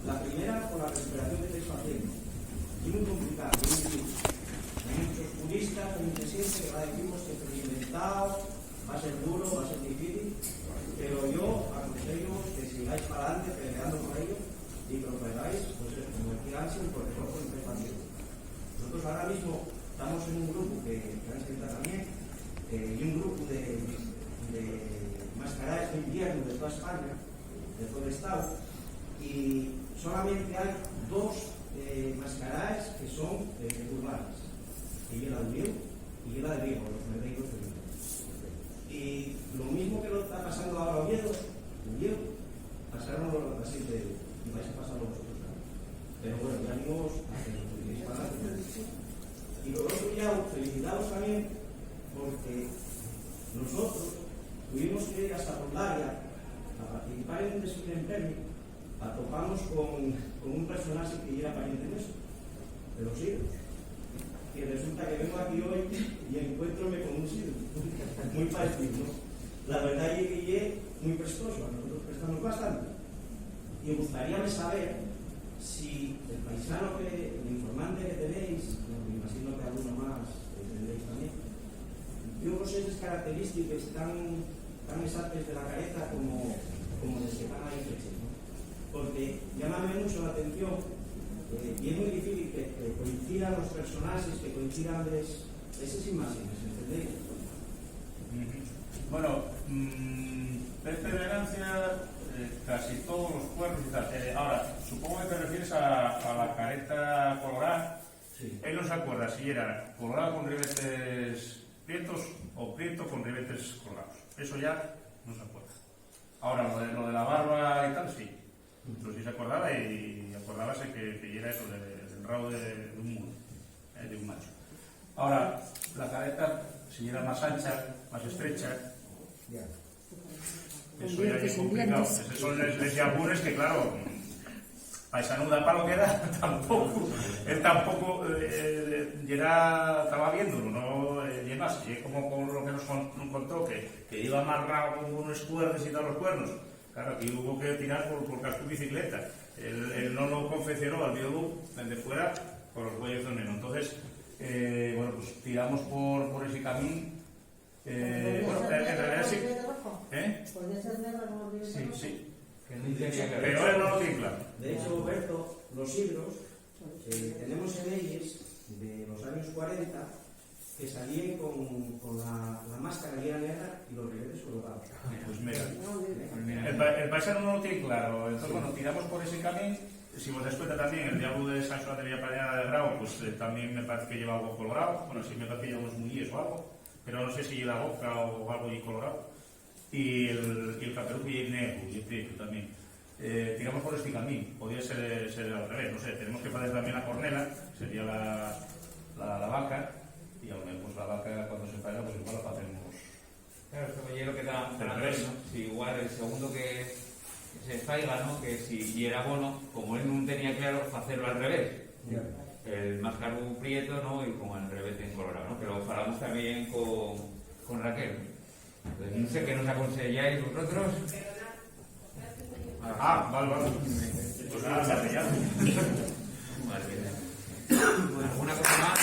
La primera, por la recuperación que estáis haciendo. Es muy complicado, muy difícil. Hay muchos puristas, hay mucha gente que va a decirnos que experimentado, va a ser duro, va a ser difícil, pero yo aconsejo que sigáis para adelante peleando por ello y propagáis, pues como decía Ángel, por el ojo interpretativo. Nosotros ahora mismo estamos en un grupo que Ángel está también, y un grupo de mascaradas de invierno de toda España, de todo el estado, y solamente hay dos mascaradas que son urbanas, y la de Oviedo y la de Vigo, los mercadillos de Vigo. Y lo mismo que lo está pasando ahora Oviedo participar en un desfile en premio, atopamos con un personaje que era pariente nuestro, de los siglos. Y resulta que vengo aquí hoy y encuéntrome con un siglo, muy parecido, ¿no? La verdad es que es muy prestoso, nosotros prestamos bastante. Y me gustaría saber si el paisano, el informante que tenéis, me imagino que alguno más tendréis también, yo esas características tan exactas de la careta como de que están ahí fechas, ¿no? Porque llama mucho la atención y es muy difícil que coincidan los personajes, que coincidan esas imágenes, ¿entendéis? Bueno, esta elegancia, casi todos los cuernos y tal. Ahora, supongo que te refieres a la careta colorada. Sí. Él no se acuerda si era colorado con ribetes prietos o prieto con ribetes colgados. Eso ya no se acuerda. Ahora, lo de la barba y tal, sí. Pero sí se acordaba y acordábase que era eso, del rabo de un mulo, de un macho. Ahora, la careta, si era más ancha, más estrecha, eso ya es complicado. Esos son les yabures que, claro, paisanuda para lo que era, tampoco. Él tampoco estaba viéndolo, no y más. Y como con lo que nos contó, que iba amarrado con unos cuernos y todos los cuernos. Claro, aquí hubo que tirar por casco bicicleta. Él no lo confeccionó al biodú, desde fuera, con los bueyes de neno. Entonces, bueno, pues tiramos por ese camino. Bueno, en realidad sí. ¿Podría ser negro como el Sí, sí. Pero él no lo tiene claro. De hecho, Berto, los libros, tenemos en ellos de los años 40 que salían con la máscara negra y los ribetes colocados. Pues mira, el paisano no lo tiene claro. Entonces, bueno, tiramos por ese camino. Si vos das cuenta también, el diablo de San Juan de Villapañada de Grau, pues también me parece que lleva algo colorado. Bueno, sí me parece que lleva unos muñes o algo, pero no sé si lleva boca o algo y colorado. Y el caperujo y el negro, y el prieto también. Tiramos por este camino. Podría ser al revés, no sé. Tenemos que poner también la cornela, sería la vaca. Y a lo mejor pues, la vaca cuando se falla, pues igual la hacemos. Claro, esto me lo que da Al revés. ¿no? Si igual el segundo que se faiga, ¿no? Que si era bueno, como él no tenía claro, hacerlo al revés. El máscaro prieto, ¿no? Y con el revete en colorado, ¿no? Pero hablamos también con Raquel. Entonces, no sé qué nos aconsejáis vosotros. Vale. Pues nada, se hace ya. Vale, bien. ¿Alguna cosa más?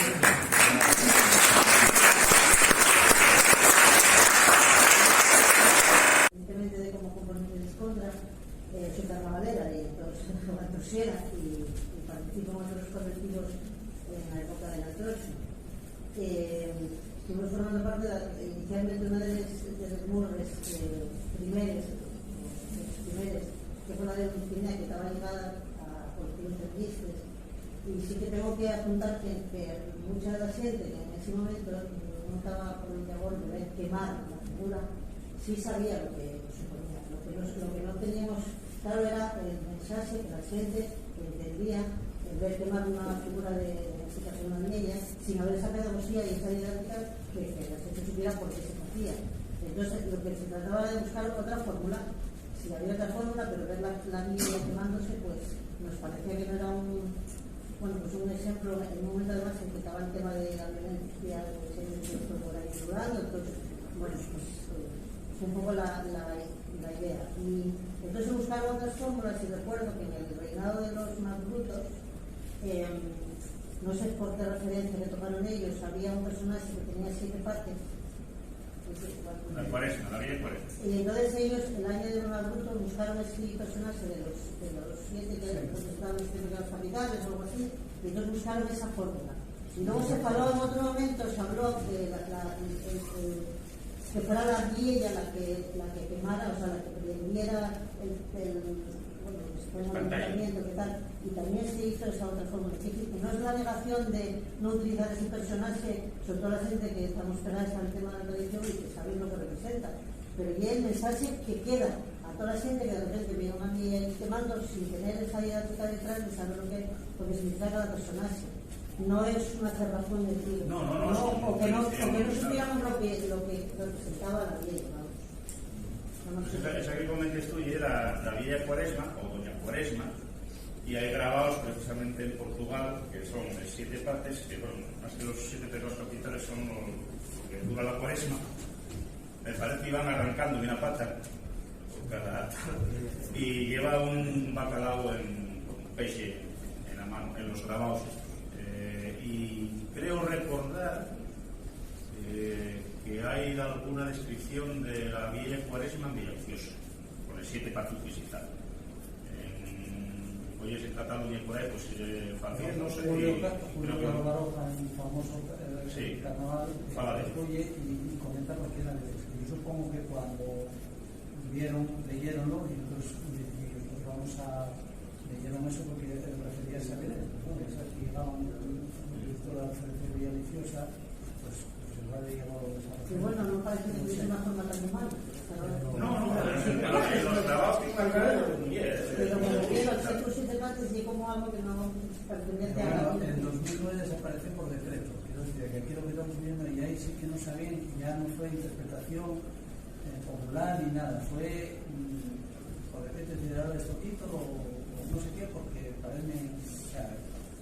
Independientemente de cómo componente de contra, soy carnavalera y antrosiera y participo en otros colectivos en la época del antroso. Estuvimos formando parte inicialmente una de los murres primeros, que fue la de Lucina, que estaba ligada a colectivos feministas. Y sí que tengo que apuntar que mucha de la gente que en ese momento no estaba por el labor de ver quemar la figura, sí sabía lo que suponía. Lo que no teníamos claro era el mensaje que la gente entendía el ver quemar una figura de este caso una niña sin haber esa pedagogía y esa didáctica que la gente supiera por qué se hacía. Entonces lo que se trataba de buscar otra fórmula. Si había otra fórmula, pero ver la niña quemándose, pues nos parecía que no era un ejemplo en un momento además en que estaba el tema de la violencia que fue por ahí durando. Entonces, bueno, pues un poco la idea. Y entonces buscaron otras fórmulas y recuerdo que en el reinado de los más brutos, no sé por qué referencia que tomaron ellos, había un personaje que tenía 7 partes. La Cuaresma, la Villa Cuaresma. Y entonces ellos, el año de los más brutos, buscaron ese personaje de los 7 que estaban los capitales o algo así, y entonces buscaron esa fórmula. Y luego se paró en otro momento, se habló de que fuera la vieja la que quemara, o sea, la que prendiera el ayuntamiento, que tal, y también se hizo esa otra fórmula. Que no es la negación de no utilizar ese personaje, sobre todo la gente que estamos pegados al tema de la religión y que sabéis lo que representa, pero ya el mensaje que queda a toda la gente que de repente viene una niña quemando sin tener esa didáctica detrás de saber lo que significa cada personaje. No es una cerrazón de decir, o que no supiéramos lo que representaba la ley, vamos. Esa que comentes tú y era la Villa Cuaresma, o Doña Cuaresma, y hay grabados precisamente en Portugal, que son de 7 partes, que bueno, más que los 7 pecados capitales son lo que dura la Cuaresma. Me parece que iban arrancando una pata por cada y lleva un bacalao en peixe en la mano, en los grabados. Y creo recordar que hay alguna descripción de la Villa Cuaresma en Villaviciosa, con el 7 partes y tal. Hoy es en Cataluña y por ahí, pues fácil, no sé. Julio Baroja, el famoso carnaval, y comenta lo que era de eso. Yo supongo que cuando leyeronlo y entonces leyeron eso porque refería a esa vida, ¿no? Esas que llegaban toda la Villa Viciosa, pues igual le llegó a esa. Y bueno, no parece que tuviese una forma tan humana. No, los trabajos que marcaron los mujeres. Pero como quiero, el centro 7 partes y como algo que no pertenece a la. En 2009 desaparece por decreto. Quiero decir que aquí lo que estamos viendo, y ahí sí que no sabían, ya no fue interpretación popular ni nada, fue por decreto general de Estoquito o no sé qué, porque parece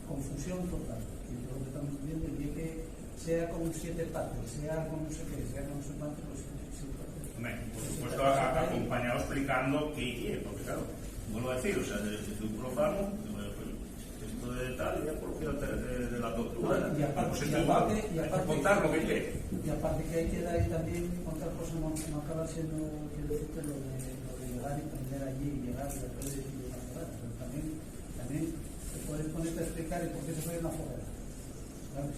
confusión total. Y lo que estamos viendo es que sea con 7 partes, sea con no sé qué, sea con no sé cuánto, pues sí. Por supuesto, acompañado explicando qué, porque claro, vuelvo a decir, o sea, desde un profano, esto de tal, ya por de la tortura, y aparte, pues es igual, hay que contar lo que quiere. Y aparte que hay que dar ahí también otra cosa, no acaba siendo, quiero decirte, lo de llegar y aprender allí, y llegar y después de una fogata, pero también te puedes ponerte a explicar y por qué se fue una fogata, ¿sabes?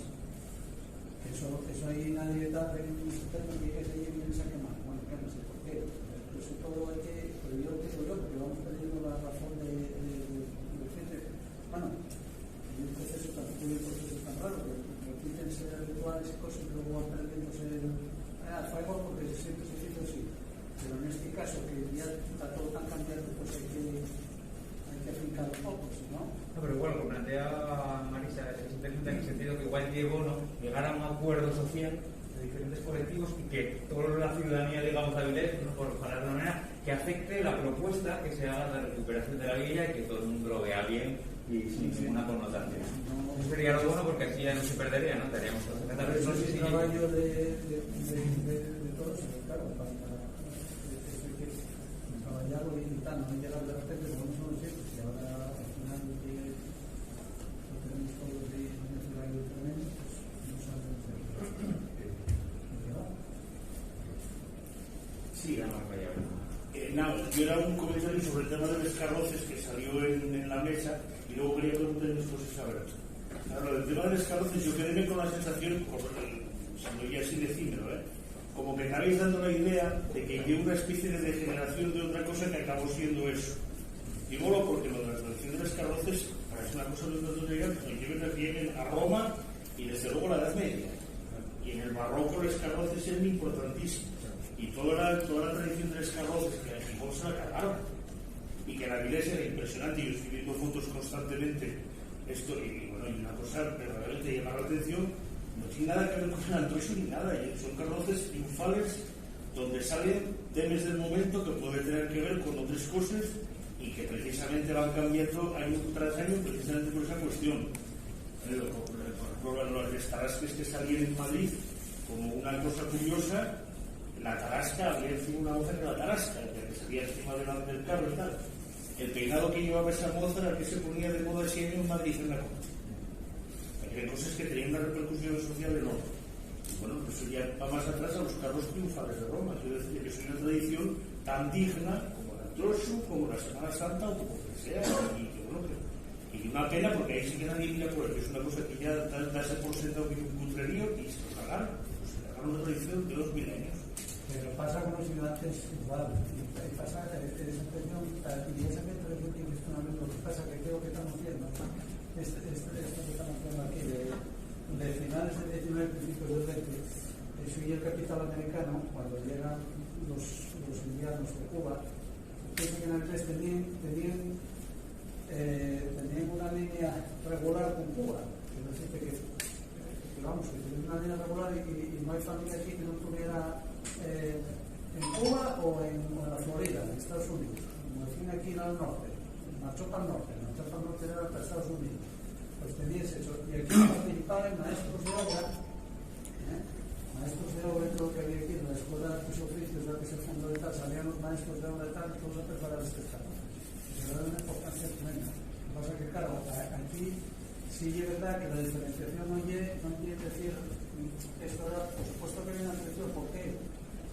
Eso ahí nadie está estupendo que se lleve y se quema. Bueno, que no sé por qué. Eso todo hay que, pero yo creo porque vamos perdiendo la razón de gente. Bueno, hay un proceso tan raro que repiten ser rituales y cosas y luego van perdiéndose fuego porque siempre se hizo así. Pero en este caso que ya está todo tan cambiante, pues hay que aplicar un poco, ¿no? No, pero bueno, lo que plantea Marisa es interesante en el sentido que igual llegar a un acuerdo social de diferentes colectivos y que toda la ciudadanía, digamos, de Avilés, no por hablar de una manera, que afecte la propuesta que se haga de recuperación de la villa y que todo el mundo lo vea bien y sin ninguna connotación. Eso sería lo bueno porque así ya no se perdería, ¿no? Estaríamos todos en Pero eso es el trabajo de todos, claro, para trabajarlo y tal, no llegar de repente, como no son los chicos, y ahora al final lo tenemos todos de una ciudad tremenda, pues no sabemos qué va. Sí, nada, yo era un comentario sobre el tema de los carroces que salió en la mesa y luego quería preguntar después a ver. Claro, el tema de los carroces yo quedé con la sensación, si lo oía así decírmelo, como que estabais dando la idea de que hay una especie de degeneración de otra cosa que acabó siendo eso. Dígolo porque lo de la tradición de los carroces parece una cosa de que me refieren a Roma y desde luego la Edad Media. Y en el barroco los carroces eran importantísimos. Y toda la tradición de los carroces que la Gijón se la cargaron. Y que la iglesia era impresionante. Yo estoy viendo fotos constantemente. Esto, y bueno, hay una cosa que realmente llama la atención. No tiene nada que ver con el antrocho ni nada. Son carroces triunfales donde salen temas del momento que puede tener que ver con otras cosas y que precisamente van cambiando año tras año precisamente por esa cuestión. Por ejemplo, las tarascas que salían en Madrid, como una cosa curiosa, la tarasca, había encima una moza que la tarasca, que salía encima del carro y tal. El peinado que llevaba esa moza era el que se ponía de moda ese año en Madrid en la costa. Hay cosas que tenían una repercusión social enorme. Bueno, pues eso ya va más atrás a los carros triunfales de Roma. Quiero decir que es una tradición tan digna como el Antrocho, como la Semana Santa o como que sea. Y una pena porque ahí sí que nadie mira por ello. Es una cosa que ya da por sentado que es un cutrerío y se cagaron. Pues se cagaron una tradición de 2000 años. Pero pasa con los gigantes igual. Y pasa esa tradición, y esa tradición tiene que estar lo que pasa que creo que estamos viendo. Esto que estamos viendo aquí de finales del 19 principios del 20, eso y el capital americano, cuando llegan los indianos de Cuba, piensan que en Avilés tenían una línea regular con Cuba. Quiero decirte que vamos, que tenían una línea regular y no hay familia aquí que no tuviera en Cuba o en la Florida, en Estados Unidos, como decían aquí al norte, en la Chopa Norte era para Estados Unidos, pues tenías eso, y aquí participaban maestros de obra, creo que había aquí en la Escuela de Artes y Oficios, la que se fundó y tal, salían los maestros de obra y tal, todos a preparar este carros. Se da una importancia tremenda. Lo que pasa es que, claro, aquí sí es verdad que la diferenciación no quiere decir esto era, por supuesto que viene a tradición, ¿por qué?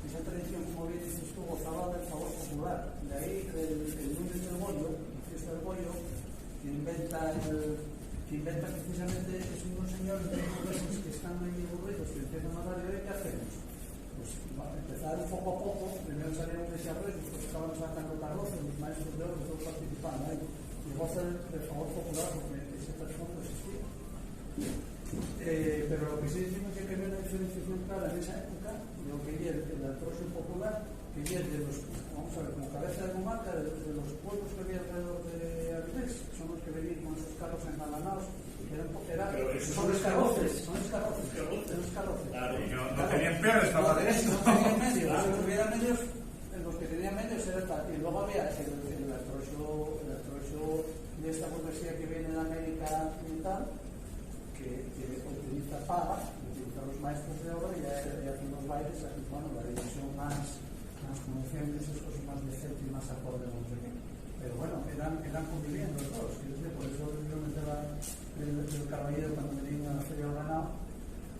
Esa tradición, como bien dices tú, gozaba del favor popular. De ahí el lunes del bollo, la fiesta del bollo, que inventa precisamente es unos señores de los que están ahí aburridos, que empiezan a hablar de ¿qué hacemos? Pues empezar poco a poco, primero salieron de ese arroyo, después estaban sacando carrozas, los maestros de oro, todos participaban ahí. Y gozan del favor popular porque ese trasfondo existía. Pero lo que sí decimos es que había una diferenciación clara en esa época, lo que es el antroxo popular, que es de los, vamos a ver, como cabeza de comarca, de los pueblos que había alrededor de Avilés, son los que venían con esos carros engalanados, son escarroces. Claro, y no tenían perros para hacer esto. No tenían medios, los que tenían medios era tal. Y luego había el antroxo de esta burguesía que viene de América y tal, que utiliza paga, utiliza los maestros de obra y hacen los bailes, bueno, la división más como decían, esas cosas más decentes y más acorde, no sé qué. Pero bueno, eran conviviendo todos, por eso yo me el caballero cuando venían a la feria del ganado,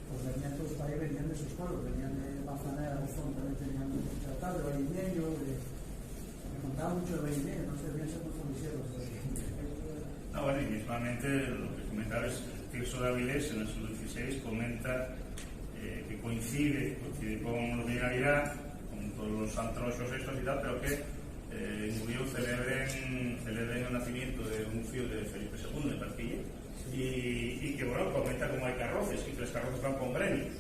pues venían todos para ahí, venían de sus pueblos, venían de Manzanera, Buzón, también tenían que tratar de Vallimeño, me contaba mucho de Vallimeño, no sé bien ser muy feliceros. No, bueno, y mismamente lo que comentaba es Tirso de Avilés en el siglo XVI comenta que coincide con lo que llegaría con todos los antroxos estos y tal, pero que murió celebren el nacimiento de un fiel de Felipe II de Castilla y que bueno, comenta como hay carroces y que los carroces van con gremios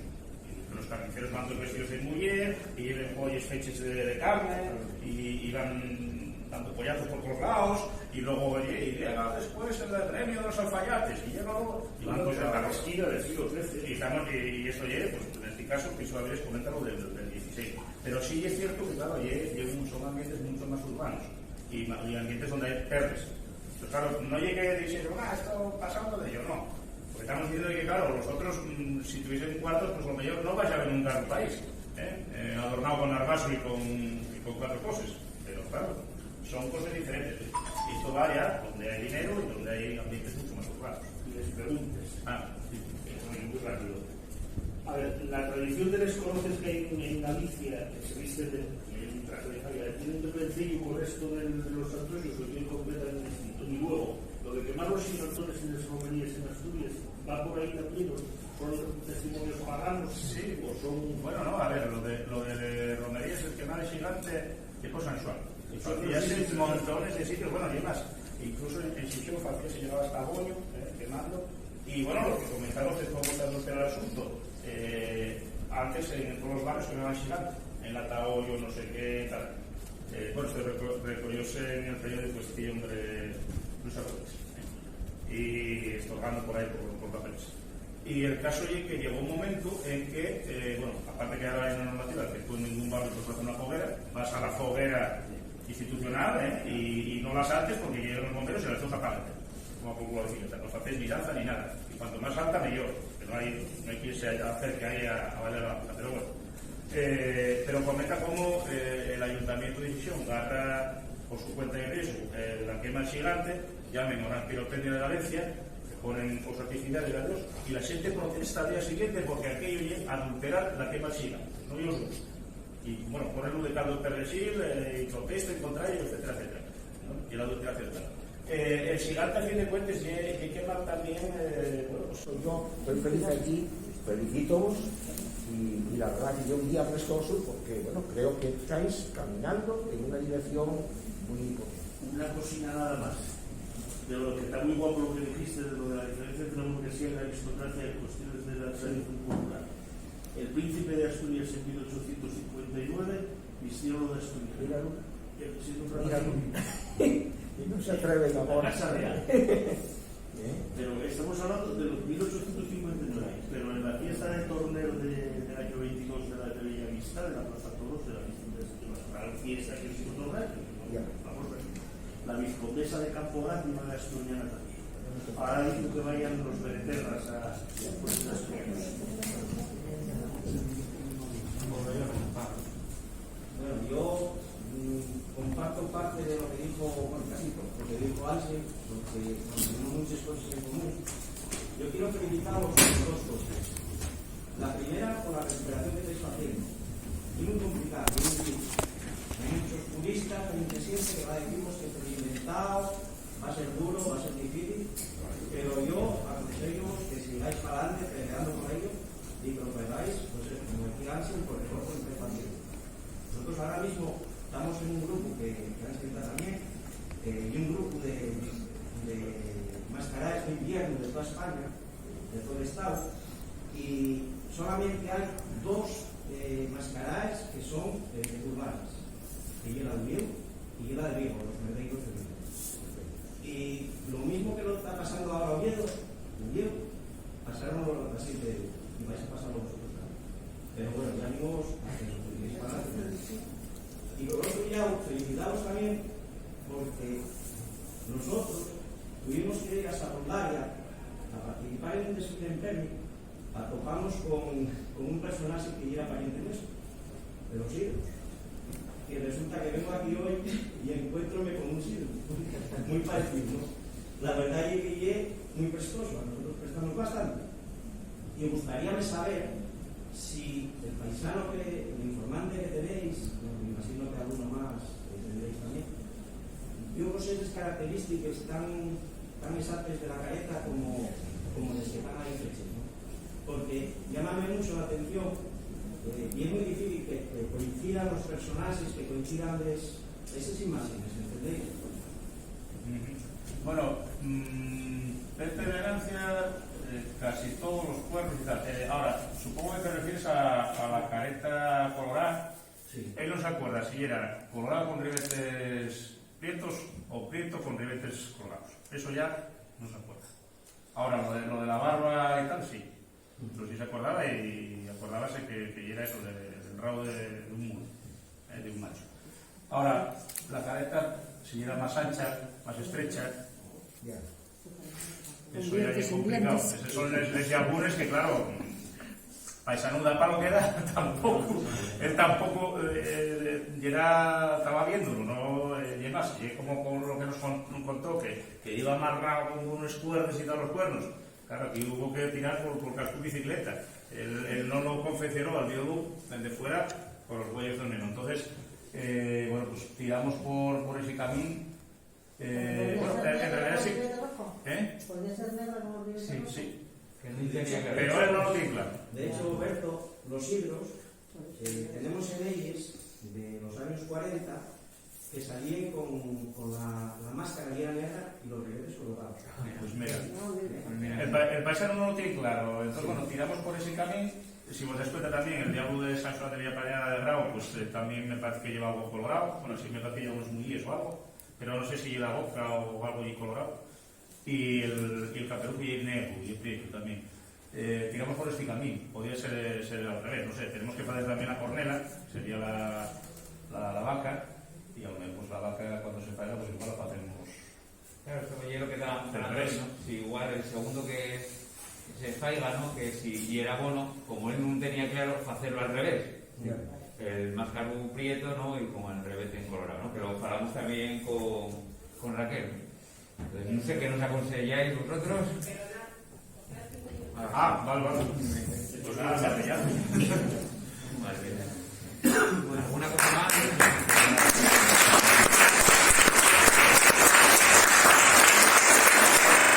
y los carniceros van todos vestidos de mujer y lleven pollos fechos de carne y van dando pollazos por todos lados y luego llega después el gremio de los alfayates y llega luego y van pues a la rosquilla del siglo XIII y eso llegue, pues en este caso Tirso de Avilés comenta lo del XVI, pero sí es cierto que claro, son ambientes mucho más urbanos y ambientes donde hay perres. Entonces, claro, no llegue diciendo, esto pasando de ello, no. Porque estamos diciendo que, claro, vosotros, si tuviesen cuartos, pues lo mejor no vais a ver nunca un país, adornado con armazo y con cuatro cosas. Pero, claro, son cosas diferentes. Y esto va ya donde hay dinero y donde hay ambientes mucho más urbanos. Les preguntes. Sí. Muy rápido. A ver, la tradición de los colores que hay en Galicia, que se viste de un traje de Javier, ¿tiene un diferencial con el resto de los antroxos o tiene completamente distinto? Y luego, lo de quemar los inoctores en las romerías en Asturias, ¿va por ahí también? ¿Son testimonios paganos? Sí, o son... Bueno, no, a ver, lo de romerías, el quemar es gigante, que cosa mensual. Y ya se montones de sitios, bueno, y más. Incluso en Sichón se llegaba hasta Goño, quemando. Y bueno, lo que comentamos es cómo está el asunto. Antes en todos los barrios que me van gigante, en la Tao, yo no sé qué tal. Bueno, esto recorrióse en el periodo de cuestión de Luis Arroyes y estorgando por ahí por papeles. Y el caso es que llegó un momento en que, bueno, aparte que ahora hay una normativa que tú en ningún barrio puedes hacer una foguera, vas a la foguera institucional y no las saltes porque llegan los bomberos y las dejas aparte, como por la civil, no hacéis ni danza ni nada. Y cuanto más alta, mejor. No hay quien se acerque ahí a bailar la danza, pero bueno. Pero comenta cómo el Ayuntamiento de Xixón agarra por su cuenta de riesgo la quema gigante, llamen a una pirotecnia de Valencia, se ponen por artificiales y la gente protesta al día siguiente porque aquello llega a adulterar la quema gigante, no yo los y bueno, ponerlo de caldo perresil y protesta en contra ellos, etcétera, etcétera, ¿no? Y la adulteración tal. El gigante, a fin de cuentas, que quema también, bueno, pues yo estoy feliz aquí, felicítoos y la verdad que yo un día prestoso porque, bueno, creo que estáis caminando en una dirección muy importante. Una cosina nada más. De lo que está muy guapo lo que dijiste de lo de la diferencia entre la burguesía y la aristocracia en cuestiones de la tradición popular. El príncipe de Asturias en 1859 vistió lo de Asturias. Míralo. Míralo. Y no se atreven ahora. La Casa Real. Pero estamos hablando de los 1859, pero en la fiesta de torneo del año 22 de la de Bellavista, de la Plaza Toros, de la Virgen de Real Fiesta que es todo el año. Ya. Vamos a ver. La vizcondesa de Campo Grande y una asturiana también. Ahora digo que vayan los bereterras a pues, las Bueno, yo comparto parte de lo que dijo, bueno, casi todo, lo que dijo Ángel, porque tenemos muchas cosas en común. Yo quiero felicitaros por dos cosas. La primera, por la recuperación que estáis haciendo. Es muy complicado, es muy difícil. Hay muchos puristas, hay mucha gente que va a decirnos que esto es inventado, va a ser duro, va a ser difícil, pero yo aconsejo que sigáis para adelante peleando por ello y que lo pegáis, pues como decía Ángel, por el cuerpo entre pacientes. Nosotros ahora mismo estamos en un grupo que Ángel está también, y un grupo de mascarillas de invierno de toda España, de todo el estado, y solamente hay dos mascarillas que son urbanas, que es la de Oviedo y la de Vigo, los merdeicos de Vigo. Y lo mismo que lo está pasando ahora a Oviedo, pasaron la siguiente de Vigo, y vais a pasarlo vosotros también. Pero bueno, ya amigos, y por otro lado, felicitaros también porque nosotros tuvimos que ir hasta Rondaria a participar en un desfile en premio, topamos con un personaje que era pariente nuestro, de los ídolos. Y resulta que vengo aquí hoy y encuéntrome con un ídolo, muy parecido, ¿no? La verdad es que llegué muy prestoso, nosotros prestamos bastante. Y me gustaría saber si el paisano, el informante que tenéis, me imagino que alguno más tendréis también, yo no sé esas características tan exactas de la careta como les que están ahí fechas, ¿no? Porque llámame mucho la atención y es muy difícil que coincidan los personajes, que coincidan esas imágenes, ¿entendéis? Bueno, perseverancia, casi todos los cuernos y tal. Ahora, supongo que te refieres a la careta colorada. Sí. Él no se acuerda si era colorado con ribetes prietos o prieto con ribetes colgados. Eso ya no se acuerda. Ahora, lo de la barba y tal, sí. Pero sí se acordaba y acordábase que era eso, del rabo de un mulo, de un macho. Ahora, la careta, si era más ancha, más estrecha, eso ya es complicado. Esos son les yabures que, claro, paisanuda para lo que da, tampoco. Él tampoco estaba viéndolo, no y más. Y como con lo que nos contó, que iba amarrado con unos cuernos y todos los cuernos. Claro, aquí hubo que tirar por casco bicicleta. Él no lo confeccionó al viudo desde fuera por los bueyes del menú. Entonces, bueno, pues tiramos por ese camino. Bueno, en realidad sí. ¿Podría ser negra como el Sí, sí. Pero él no lo tiene claro. De hecho, Berto, los hidros, tenemos en ellos de los años 40 que salían con la máscara ya negra y los ribetes colocados. Pues mira, el paisano no lo tiene claro. Entonces, bueno, tiramos por ese camino. Si vos das cuenta también, el diablo de San Juan de Villapañada de Grau, pues también me parece que lleva algo colorado. Bueno, sí me parece que lleva unos muelles o algo, pero no sé si lleva boca o algo y colorado. Y el caperujo y el negro y el prieto también. Tiramos por este camino. Podría ser al revés, no sé. Tenemos que hacer también la cornela, sería la vaca. Y a lo mejor pues la vaca cuando se falla, pues igual la hacemos. Claro, esto me lo que estábamos hablando, ¿no? Si igual el segundo que se faiga, ¿no? Que si era bueno, como él no tenía claro, hacerlo al revés. El máscaro prieto, ¿no? Y como el revete en colorado, ¿no? Que lo hablamos también con Raquel. Entonces, no sé qué nos aconsejáis vosotros. Vale. Pues nada, ya. Vale.